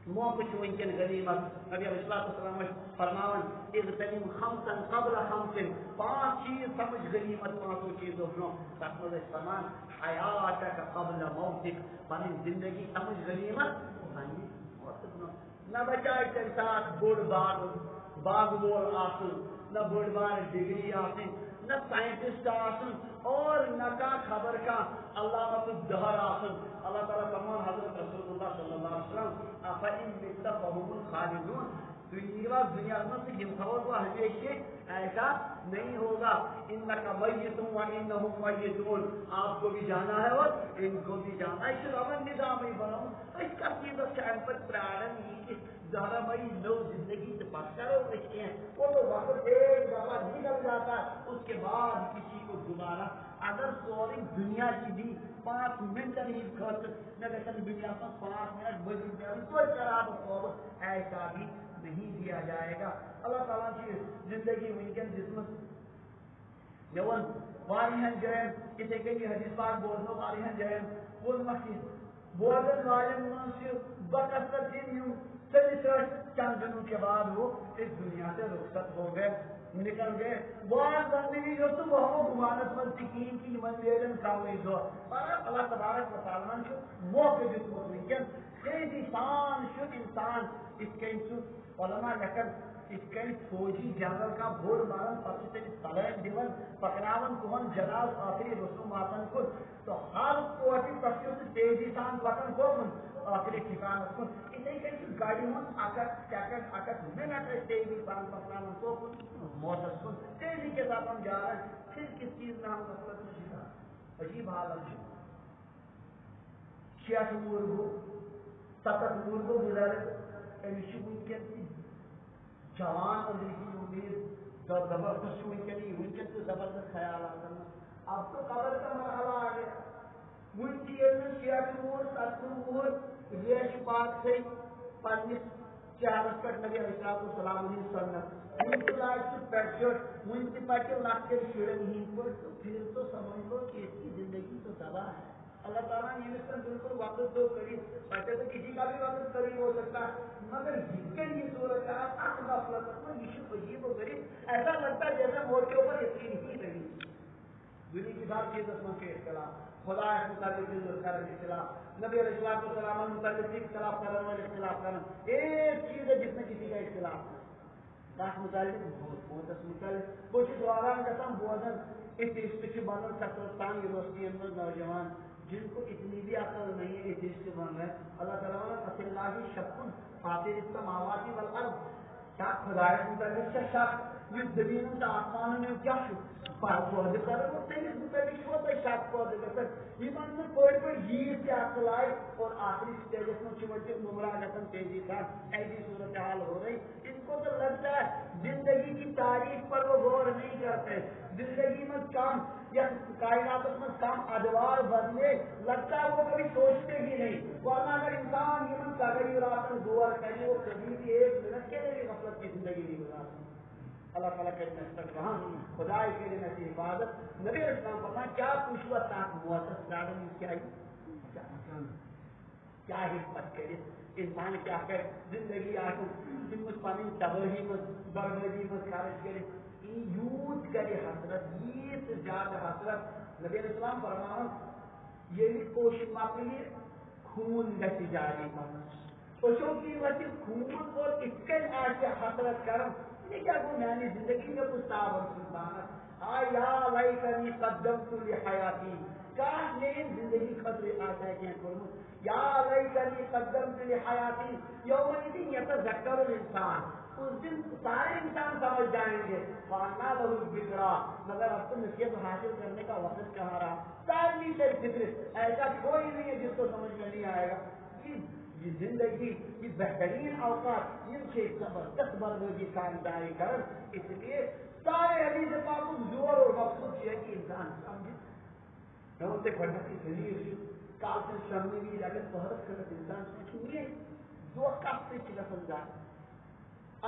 موقع ونکن غنیمت نبی علیہ السلام فرماون اغتنم خمسا قبل خمس 5 چیز سمجھ غنیمت 5 چیزوں برو تک مجھے فرمان حیاتک قبل موتک پنی زندگی سمجھ غنیمت موت برو نہ بچائے تم ساتھ بوڑ باغ وول آسن نہ بوڑ بار ڈگری آسن نہ سائنٹسٹ آسن اور نہ کا خبر کا اللہ مطلب دہر آسن اللہ تعالیٰ فرمان حضرت رسول اللہ صلی اللہ علیہ وسلم افإن مت فهم الخالدون دنیا میں جن خبر کو ہمیشہ ایسا نہیں ہوگا انک میت وانہم میتون آپ کو بھی جانا ہے اور ان کو بھی جانا ہے اس رمن نظام ہی بناؤ اس کا چیز چین پر پرارن یہ ذرا بھائی لو زندگی سے بات کرو رہتے ہیں وہ تو وقت ایک دفعہ نکل جاتا ہے اس کے بعد کسی کو دوبارہ اگر سوری دنیا کی بھی 5 منٹ نہیں خرچ نہ دنیا کا 5 منٹ بڑی کوئی خراب ہو ایسا بھی نہیں دیا جائے گا اللہ تعالیٰ کی زندگی ونکن جسمت یون واریہن جائیں کسی کے حدیث پاک بولنا واریہن جائیں وہ مسجد بولن والن منصر بکثرت دن چند دنوں کے بعد وہ اس دنیا سے رخصت ہو گئے نکل گئے بہت زندگی جو تو وہ گمانت من تکین کی منزیرن کھاوئی دو اور اللہ تبارک و تعالیٰ شو موقع جسمت ونکن خیلی شان شو انسان اس کے علماء لکن اس کے فوجی جنرل کا بھول مارن پرچتے سلائن دیون پکناون کون جناز آخری رسوماتن کو تو ہر کوٹی پرچوں سے تیزی سان وطن کو آخری ٹھکان کو اسے کہ گاڑی ہوں اکت منٹ تیزی سان پکناون کو موسس کو تیزی کے ساتھ ہم جا رہے ہیں پھر کس چیز میں ہم غفلت میں شکار عجیب حالت ہے 6 مرغو 7 مرغو گزارے ونکن جوان اور لڑکی امید زبردست ونکن تو زبردست خیال آتا اب تو قبر کا مرحلہ آ گیا ونکی 6 مور 7 مور ریش بات سے پنس چہرس پہ نبی علیہ السلام سنت ونکی لاج پیٹشٹ ونکی پچے لکٹے شرن ہند پہ تو پھر تو سمجھ لو کہ اس کی زندگی تو تباہ ہے اللہ تعالیٰ نے اس پر بالکل وقت تو قریب بچے تو کسی کا بھی وقت قریب ہو سکتا ہے مگر جس کے لیے صورت ہے غفلت عجیب و غریب ایسا لگتا ہے جیسے موت کے اوپر یقین ہی نہیں دنیا کی ساتھ چیز کے اختلاف خدا متعلق کرنے اختلاف نبی علیہ السلام متعلق اختلاف کرنے والے اختلاف کرنا ایک چیز ہے جس میں کسی کا اختلاف دس متعلق متعلق کچھ دوارا قسم بوزن اس ڈسٹرکٹ بنن چکرستان یونیورسٹی میں نوجوان جن کو اتنی بھی عقل نہیں ہے اس سے بن رہے اللہ تعالیٰ نے اصل اللہ شکن فاطر السماوات والارض شک خدایس متعلق سے شک یہ زمین و آسمان میں کیا پودے کرو تمس متعلق چھو تھی شک پودے گھن یہ پڑ پڑ ییز تہ عقل آئی اور آخری سٹیجس میں گمراہ گھن تیزی سان ایسی صورت حال ہو رہی. ان کو تو لگتا ہے زندگی کی تاریخ پر وہ غور نہیں کرتے. زندگی میں کام یا کائنات میں کام ادوار بدلے لگتا ہے وہ کبھی سوچتے ہی نہیں. ورنہ اگر انسان یہ تغیرات غور کرے وہ کبھی بھی ایک منٹ کے لیے بھی غفلت کی زندگی نہیں گزارتا. اللہ تعالیٰ کے استقرام خدا کے لیے نتی حفاظت نبی اسلام فرمایا کیا پوچھوا تاک موثر دارن کیا حکمت کرے انسان کیا کرے زندگی آٹو تم پانی تباہی میں بربادی میں خارج کرے یوت کرے حسرت یہ زیادہ حسرت. نبی اسلام فرمایا یہ کوشش مکلی خون گژھِ جاری کرو کی وجہ خون اور اتکن آج حسرت کرم یہ کیا گو میانی زندگی میں کچھ تعاون سلطانت یا لیتنی قدمت لحیاتی کاش میں ان زندگی خطرے آتا ہے کہ یا لیتنی قدمت لحیاتی یومئذ یتذکر الانسان اس دن سارے انسان سمجھ جائیں گے فانا له الذکریٰ مگر اب تو نصیحت حاصل کرنے کا وقت کہاں رہا. سارے فکر ایسا کوئی نہیں ہے جس کو سمجھ میں نہیں آئے گا. یہ زندگی یہ بہترین اوقات ان سے زبردست بربادی کا اندائی کر اس لیے سارے حدیث پاک زور اور مقصود یہ کہ انسان سمجھے نوتے پڑھنے کی دلیل کال سے شرمی بھی اگر بہت کرت انسان سوچیں دو کپ سے چلا سمجھا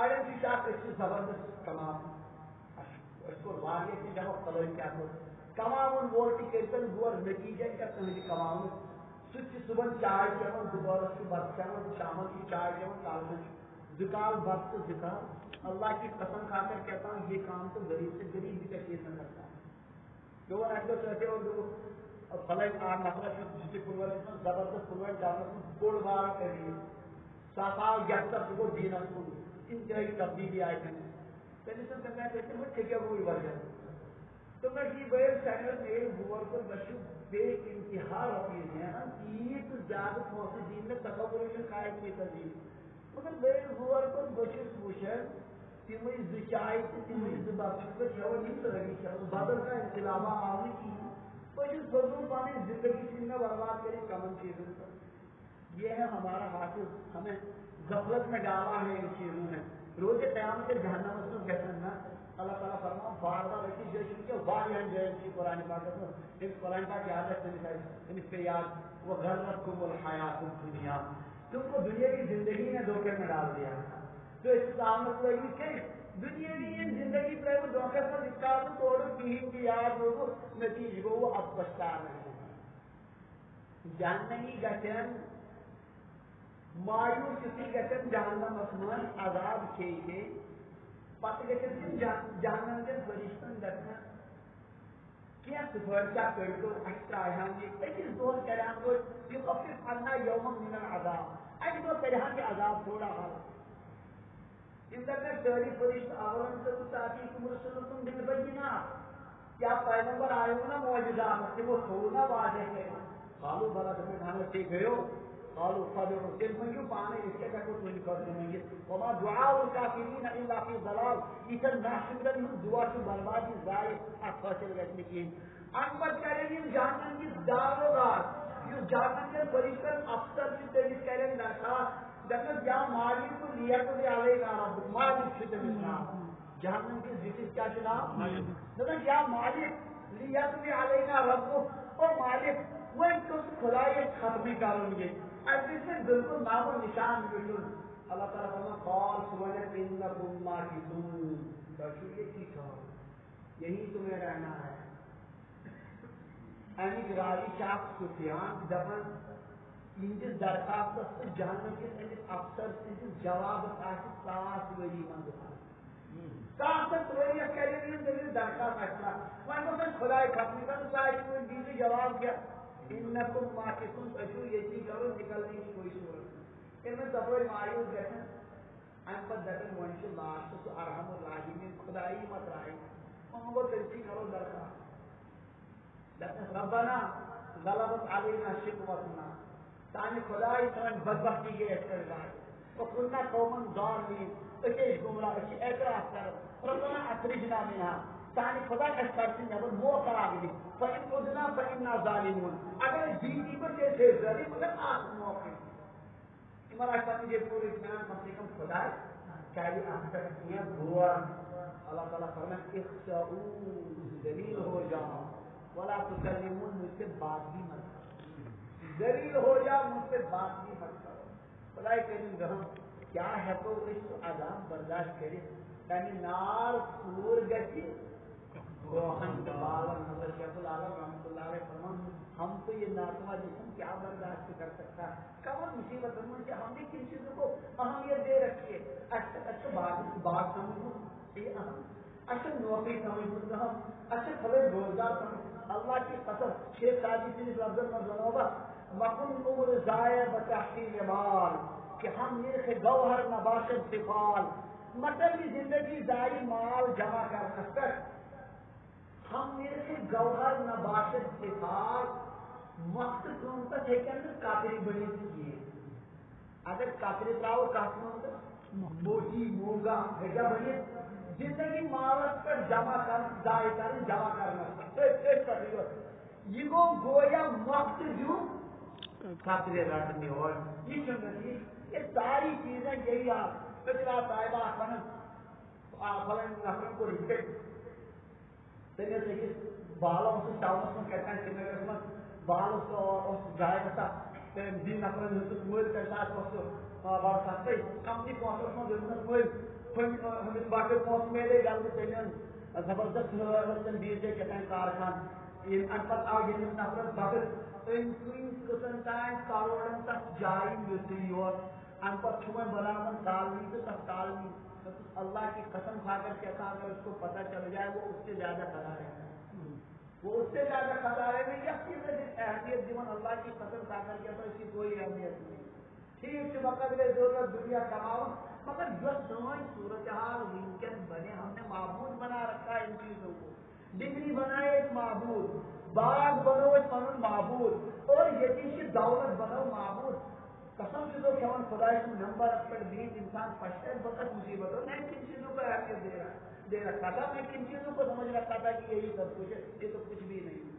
آئے کی شاپ اس زبردست کمام اس کو واقعی سے جب قلوئی کیا ہو کمام ان وولٹی کرتن گور نتیجہ کیا سمجھے کمام سچ صبح چائے چون دوبارہ کی بات چون شام کی چائے چون کال ذکال بات تو ذکال اللہ کی قسم کھا کر کہتا ہوں یہ کام تو غریب سے غریب بھی تکلیف نہ کرتا ہے جو ایسے کہتے ہو جو فلک آر نفرت جس سے پروٹ زبردست پروٹ ڈالنا گوڑ بار کر لیے ساکال گیستا کو دینا انتہائی تبدیلی آئے تھے پہلے سب کہتا ہے کہتے ہیں ٹھیک ہے وہی وجہ تو میں کی بیر سینڈل میل گوار پر بشو بے انتہا رفیز ہیں ایک زیادہ پہنچے دین میں تقبرشن قائد کی تزید مگر بیر گوار پر بشو پوشن تیمئی زچائی تیمئی زباقی پر چھوڑ نہیں تو لگی چھوڑ بدل کا انقلابہ آنے کی بشو بزرگ پانے زندگی سے میں برباد کریں کمن چیزوں پر یہ ہے ہمارا حافظ ہمیں غفلت میں ڈالا ہے ان چیزوں میں روز قیامت کے جہنم میں کہنا اللہ تعالیٰ فرما بار بار ایسی جیسے کہ واریاں جیسے قرآن پاک میں اس قرآن پاک یاد رکھتے ہیں اس کے یاد وہ غرتکم الحیات الدنیا تم کو دنیا کی زندگی میں دھوکے میں ڈال دیا تو اس سامنے لگی کہ دنیا کی زندگی پر وہ دھوکے پر اس کا توڑ کی یاد ہو نتیجے کو وہ اب پچھتا رہے ہیں جاننے ہی گٹن مایوس کسی گٹن جہنم آسمان عذاب کے پتہ گھن جہنم کے فرشتن دپنا کیا صفر کیا کرو اچھا تراہم یہ أکس دور کران گو یخفف عنا یوما من العذاب اچھ دور کران کے عذاب تھوڑا حالا ان دکھا ساری فرشت آورن سے تاتیکم رسولکم بالبینات کیا پیغمبر آئے ہو نا معجزات کہ وہ تھوڑا واضح ہے قالوا بلا تمہیں کھانا ٹھیک گئے ہو قالوا صدقوا دل میں کیوں پانے اس کے تک کوئی کر دیں گے وما دعاء الكافرين الا في ضلال اتن ناشدن دعا کی بربادی ضائع افاصل رکھنے کی ان پر کریں گے جہنم کی داروغار جو جہنم کے فرشتہ افسر کی تجھیز کریں درخواست جب یا مالک کو لیا تو بھی علیہ گا رب مالک سے تجھیزنا جہنم کی ذکر کیا چلا جب یا مالک لیا تو بھی علیہ گا رب او مالک وہ ایک تو خدای ختمی کریں گے ایسے سے بالکل نام و نشان بالکل اللہ تعالیٰ فرما قال سبحانک انکم ماکثون بشو یہ ٹھیک ہو یہی تمہیں رہنا ہے یعنی راوی شاہ سفیان دفن انجز درخواست جہنم کے سنجز افسر سنجز جواب آتی ساس وری مند ساس وری کرے گی انجز درخواست اچھا میں کو خدای ختمی کروں ساس کوئی دیجی جواب کیا انکم ماکثون بشو یہ ٹھیک کرو نکلنے کی کوئی صورت ان میں سفر مایوس گئے ان پر دکن منشی لاش تو ارحم الراحمین خدائی مت رائے ان کو تلچی کرو درخواست دکن ربنا غلبت علینا شقوتنا تانی خدای تمہیں بدبختی کے احتر گاہ وكنا قوما ظالمين ايش گمراہ ايش اعتراف کر ربنا اخرجنا منها سانی خدا کا کرتی نبر مو قرار دی فإن عدنا فإنا ظالمون اگر جیتی بچے تھے ظالم مگر آس موقع ہمارا ساتھ یہ پورے جان کم سے کم خدا چاہیے آپ کا دنیا ہوا اللہ تعالیٰ فرمائے اخشعوا ذلیل ہو جاؤ ولا تکلمون مجھ سے بات بھی مت کرو ذلیل ہو جاؤ مجھ سے بات بھی مت کرو خدا کریم رحم کیا ہے تو اس عذاب برداشت کرے یعنی نار سور گچی روحن بالن حضرت شیخ العالم رحمۃ اللہ علیہ فرمان ہم تو یہ ناتما جسم کیا برداشت کر سکتا کمر مصیبت کہ ہم نے کن چیزوں کو اہمیت دے رکھی ہے اچھا بات سمجھوں یہ اہم اچھا نوکری سمجھوں ہم اچھا خبر روزگار سمجھ اللہ کی قسم شیخ سادی سے اس لفظ میں ضرورہ مکن عمر ضائع بتحصیل مال کہ ہم نیک گوہر نباشد سفال مطلب زندگی ضائع مال جمع کرنا تک ہم نیک گوہر نباشد سفال وقت کون تک ہے کہ کافری بنی کیے اگر کافری تراؤ کافی موٹی موگا ہے بنی زندگی مالت پر جمع کر ضائع کر جمع کرنا یہ گویا وقت جو خاطر رٹنے اور یہ ساری چیزیں یہی آپ پچھلا صاحبہ فلن نفر کو رسپیکٹ بالوں سے ٹاؤنس میں کہتا ہے سری نگر میں بالوں کو جائے گا دن نفر مل کرتا بڑا سکتے کم کی پہنچ میں باقی پہنچ میرے گل میں زبردست بیچ کہتے ہیں کارخان ان پتہ آ گئی نفر بغل قسم تان کروڑن تک جائیں یوتھی یور ان پتہ چھوئیں بناون کالمی تو تب کالمی اللہ کی قسم کھا کر کہتا اگر اس کو پتہ چل جائے وہ اس سے زیادہ کھڑا رہے گا وہ اس سے زیادہ کھڑا رہے گا یا چیز اہمیت جیون اللہ کی قسم کھا کر کہتا اس کی کوئی اہمیت نہیں ٹھیک ہے وقت میں ضرورت دنیا کماؤ مگر جو سوئی صورتحال وینکن بنے ہم نے معبود بنا رکھا ہے ان چیزوں کو ڈگری بنائے ایک معبود باغ بنو ایک پنن معبود اور یقین کی دولت بنو معبود قسم سے تو کیون خدا اس نمبر پر بیچ انسان پشتے وقت مصیبت ہو میں کن چیزوں کو اہمیت دے رکھا تھا میں کن چیزوں کو سمجھ رکھا تھا کہ یہی سب کچھ ہے یہ تو کچھ بھی نہیں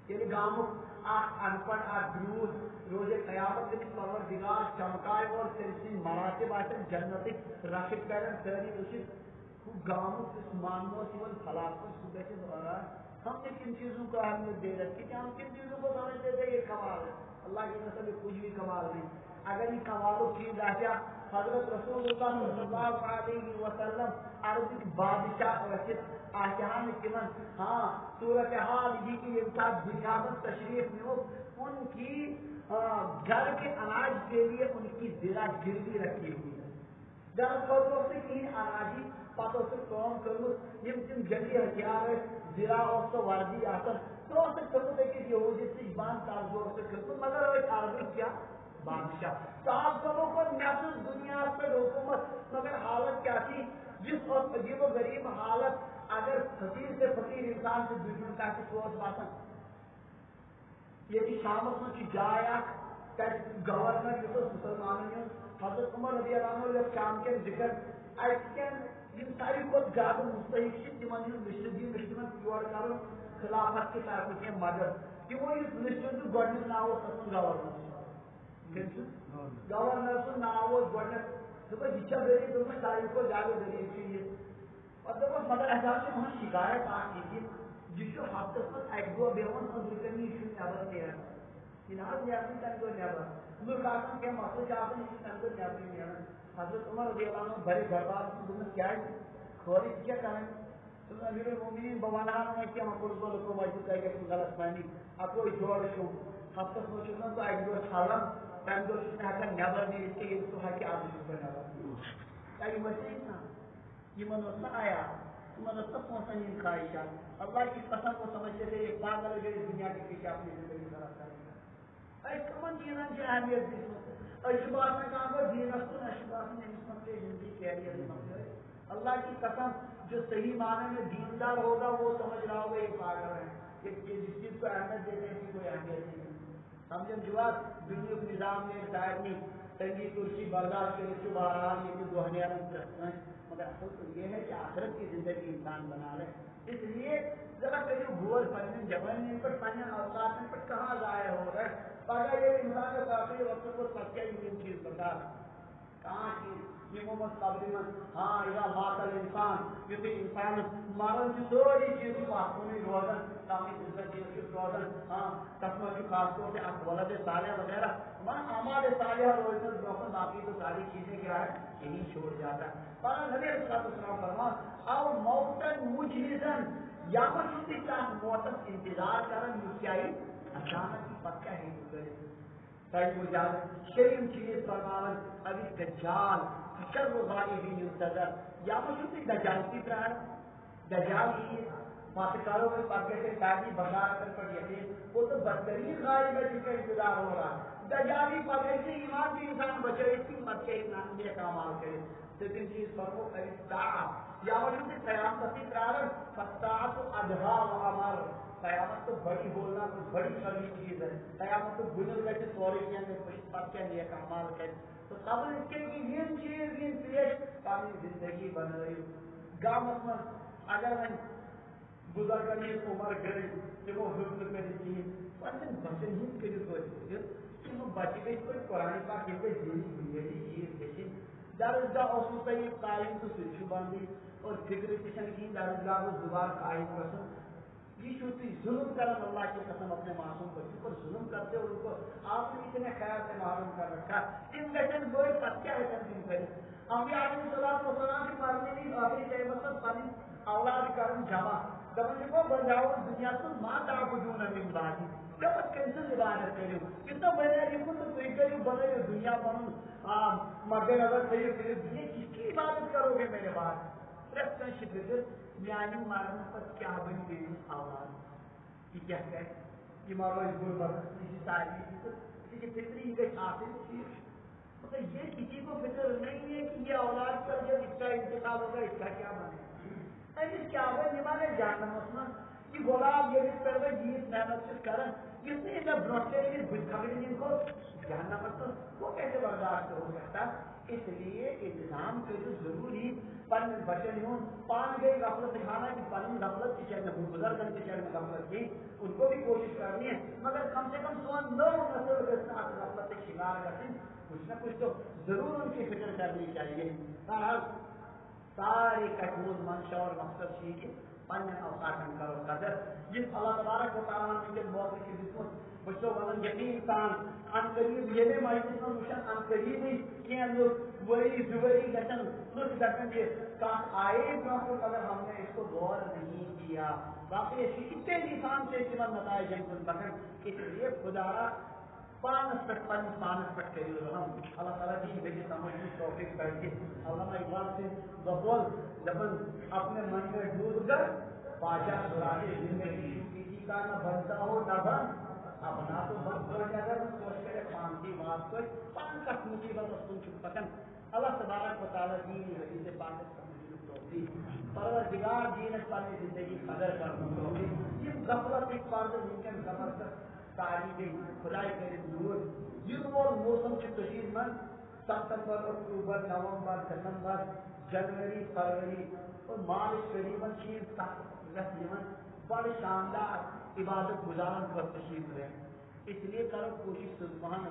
یہ گاؤں ان پڑھ گروہ روز قیامت کے پروردگار چمکائے اور تلسی مراتب آتے جنتی راشد کرن سری رشد گاؤں اس مانو سیون خلافت صبح سے دوارا ہم نے کن چیزوں کو اہمیت دے رکھی کہ ہم کن چیزوں کو سمجھتے تھے یہ کمال ہے اللہ کی قسم کچھ بھی کمال نہیں اگر یہ کمالوں کی راجا حضرت رسول اللہ صلی اللہ علیہ وسلم عرب بادشاہ رشد آجان کمن ہاں صورتحال یہ کہ انسان بجامت تشریف میں ہو ان کی گھر کے اناج کے لیے ان کی زرہ گروی رکھی ہوئی ہے در خودوں سے کہیں اناجی پتوں سے کام کروں یم تم جلی ہتھیار زرہ اور تو وردی آسن تو اسے کرتے کہ یہودی سے ایمان تارزور سے کرتے مگر ایک عربی کیا بادشاہ صاحب سبوں کو نیاسس دنیا پر حکومت مگر حالت کیا تھی جس وقت عجیب و غریب حالت اگر فقیر سے فقیر انسان سے دشمن کا سوچ باسن یہ شامت میں کی جایا گورنر جو مسلمانوں حضرت عمر رضی اللہ عنہ جب شام کے ذکر ایسکن ان ساری کو زیادہ مستحق شد جمعی مشتدی مشتمن پیوڑ کرو خلافت کی طرف کے مدد کہ وہ اس مشتد کو گوڑنی ناو سکن گورنر گورنر سے ناو گوڑنر تو یہ چل رہی تو میں ساری کو زیادہ ذریعے چاہیے اور جب مگر احساس سے وہاں شکایت آ کی جس کو ہفتہ میں ایک دو بیون اور دکنی شو نیابر دیا انہاں نیابر تن کو نیابر ملکاتن کے مسئلہ چاہتے ہیں تن کو نیابر نیابر حضرت عمر رضی اللہ عنہ بڑے دربار میں کیا ہے خوری کیا کریں تو امیر المومنین بوانہاں نے کیا مقبول کو موجود ہے کہ غلط معنی آپ کو جوڑ شو ہفتہ سوچنا تو ایک دو سالم تن کو اس نے آتا نیابر نہیں اس کے یہ تو ہے کہ آپ اس کو نیابر یا یہ مسئلہ نا یہ منوسا آیا منوسا پہنچا نہیں خواہشات اللہ کی قسم کو سمجھتے تھے ایک پاگل جو اس دنیا کے پیچھے اپنی زندگی خراب کریں گا ایک کمن جینا کی اہمیت دی اشباط میں کہا گا دین اصل اشباط میں اس مسئلے زندگی کیریئر مسئلے اللہ کی قسم جو صحیح معنی میں دیندار ہوگا وہ سمجھ رہا ہوگا یہ پاگل ہے کہ جس چیز کو اہمیت دیتے ہیں کہ کوئی اہمیت نہیں سمجھن جواب دنیا نظام نے سارے تنگی کرسی برداشت کرے بہرحال یہ دہ نیرن مگر اصل تو یہ ہے کہ آخرت کی زندگی انسان بنا لے. اس لیے ذرا کریو غور پنن جوانی پر پنن اوقات پر کہاں ضائع ہو رہا ہے. پگہ یہ انسان کا کافی وقت کو سچا یہ چیز بتا کہاں کی یہ محمد قبری میں ہاں یہ ماتل انسان یہ انسان مرن کی سوری چیز پاکونی روزن تاکہ عزت چیز روزن ہاں تسمہ کی خاص طور سے ولد صالح وغیرہ من اعمال صالحہ روزن روزن باقی تو ساری چیزیں کیا ہے یہی چھوڑ جاتا ہے. پر نبی صلی اللہ علیہ وسلم فرما او موتن مجلسن یا مجھتی چاہ موتن انتظار کرن مجھائی اچانک کی پکا ہی کرے تاکہ مجھا شریم چیز فرماون ابھی دجال شر غائب ينتظر یا مجھتی دجال کی طرح دجال کی ماتکاروں میں پکے سے تاجی بردار کر پر یقین وہ تو بدترین غائب ہے جس کا انتظار ہو رہا ہے. دجالی پکے سے ایمان کی انسان بچے اس کی مت کے انسان یہ کامال کرے. لیکن چیز فرمو قیامت یا مجھتی قیامت کی طرح فتاعت ادھا و عمر قیامت تو بڑی بولنا تو بڑی خرید چیز ہے. قیامت تو بزرگ ہے سوری کے اندر کچھ پک کے لیے کامال کرے. تو قبل اس کے کہ یہ چیز یہ پیش پانی زندگی بن رہی گامت میں اگر میں بزرگانی عمر کرے کہ وہ حکم میں چیز پتن بچن ہی کے لیے کہ وہ بچے گئے کوئی قرآن پاک کے بنیادی چیز دیکھیں درجہ اصول طریق تعلیم تو سوچ باندھی اور فکر کشن کی درجہ وہ دوبارہ قائم پسند یہ چھوٹی ظلم کرن اللہ کی قسم اپنے معصوم بچوں پر ظلم کرتے اور ان کو آپ نے اتنے خیر سے معلوم کر رکھا ان گٹن بڑے پتیا ہے تنظیم کرے انبیاء علیہ الصلوۃ والسلام کی مرنے کی آخری قیامت پانی اولاد کرن جمع دبن کو بنجاؤ دنیا تو ماں تعبدون من بعدی جب کیسے عبادت کرے کتنا بڑے یہ کو تو کوئی کرے بنے دنیا بن مد نظر صحیح کرے دنیا کس کی عبادت کرو گے میرے بعد پرسن شکر میانی مارن پر کیا بنی گئی اولاد یہ کیا ہے یہ مارو اس غربت کسی ساری کسی کی فطری کے حاصل چیز مطلب یہ کسی کو فکر نہیں ہے کہ یہ اولاد پر جب اس کا انتقال ہوگا اس کا کیا بنے اس کیا ہے نمانے جاننا مسلمان یہ غلام یہ اس پر جیت محنت سے کرن اس نے جب بروٹے کے بچ کھڑے جن کو جاننا مطلب وہ کیسے برداشت ہو سکتا. اس لیے انتظام کے جو ضروری پن بچن ہوں پان گئی غفلت دکھانا کہ پن غفلت کی چہر میں بزرگن کی چہر میں غفلت کی ان کو بھی کوشش کرنی ہے مگر کم سے کم سوان نو نسل کے ساتھ غفلت کے شکار کرتے کچھ نہ کچھ تو ضرور ان کی فکر کرنی چاہیے. سارے کٹور منشا اور مقصد چیز پن اوقات کرو قدر جس اللہ تبارک و تعالیٰ نے موقع کی دشمن بچوں ون یقین تان ان قریب یہ مجلس میں مشن ان قریب ہی لوگ وہی زبری گٹن لوگ گٹن کے ساتھ آئے برابر اگر ہم نے اس کو غور نہیں کیا باقی اتنے انسان سے استعمال نتائج جن بکن اس لیے خدا پانس پٹ پانس پٹ کری ہم اللہ تعالیٰ کی بھیجے سمجھنے توفیق کر کے علامہ اقبال سے بقول جبن اپنے من میں ڈوب کر بادشاہ سراجے زندگی کسی کا نہ بنتا ہو نہ بن اپنا تو بند ہو جائے گا سوچ کرے پانچی بات کو پان کا مصیبت اور تم چپ پکن اللہ تبارک و تعالیٰ کی حدیث پاک سمجھنے توفیق پروردگار دین پانے زندگی قدر کرنا توفیق یہ غفلت ایک بار جو ممکن غفلت کر تعلیم خدای کرے دور یہ وہ موسم کی تشہیر میں ستمبر اکتوبر نومبر دسمبر جنوری فروری اور مارچ قریباً چیز رسیمن بڑے شاندار عبادت گزارن پر تشریف رہے. اس لیے کرو کوشش سبحان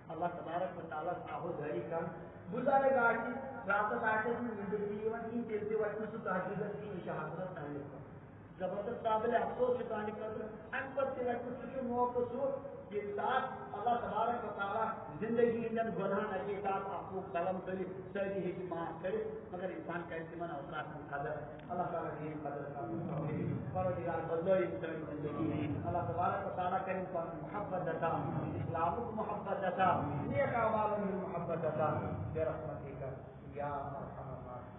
اللہ تبارک و تعالیٰ صاحب دھری کر گزارے گاڑی رات آٹھ زندگی کی تیرتے وقت سے تحقیقت کی شہادت نہیں ہوتا زبردست قابل افسوس چکانے کر ان پر تیرا کچھ موقع سو یہ ساتھ اللہ تبارک و تعالیٰ زندگی اندر گناہ کے ساتھ آپ کو قلم کرے سری ہی معاف کرے مگر انسان کا استعمال اوقات میں قدر اللہ تعالیٰ دین قدر کا پروردگار بدلو زندگی اللہ تبارک و تعالیٰ کرے انسان محبت عطا اسلام کو محبت عطا نیک اعمال میں محبت عطا برحمتک یا ارحم الراحمین.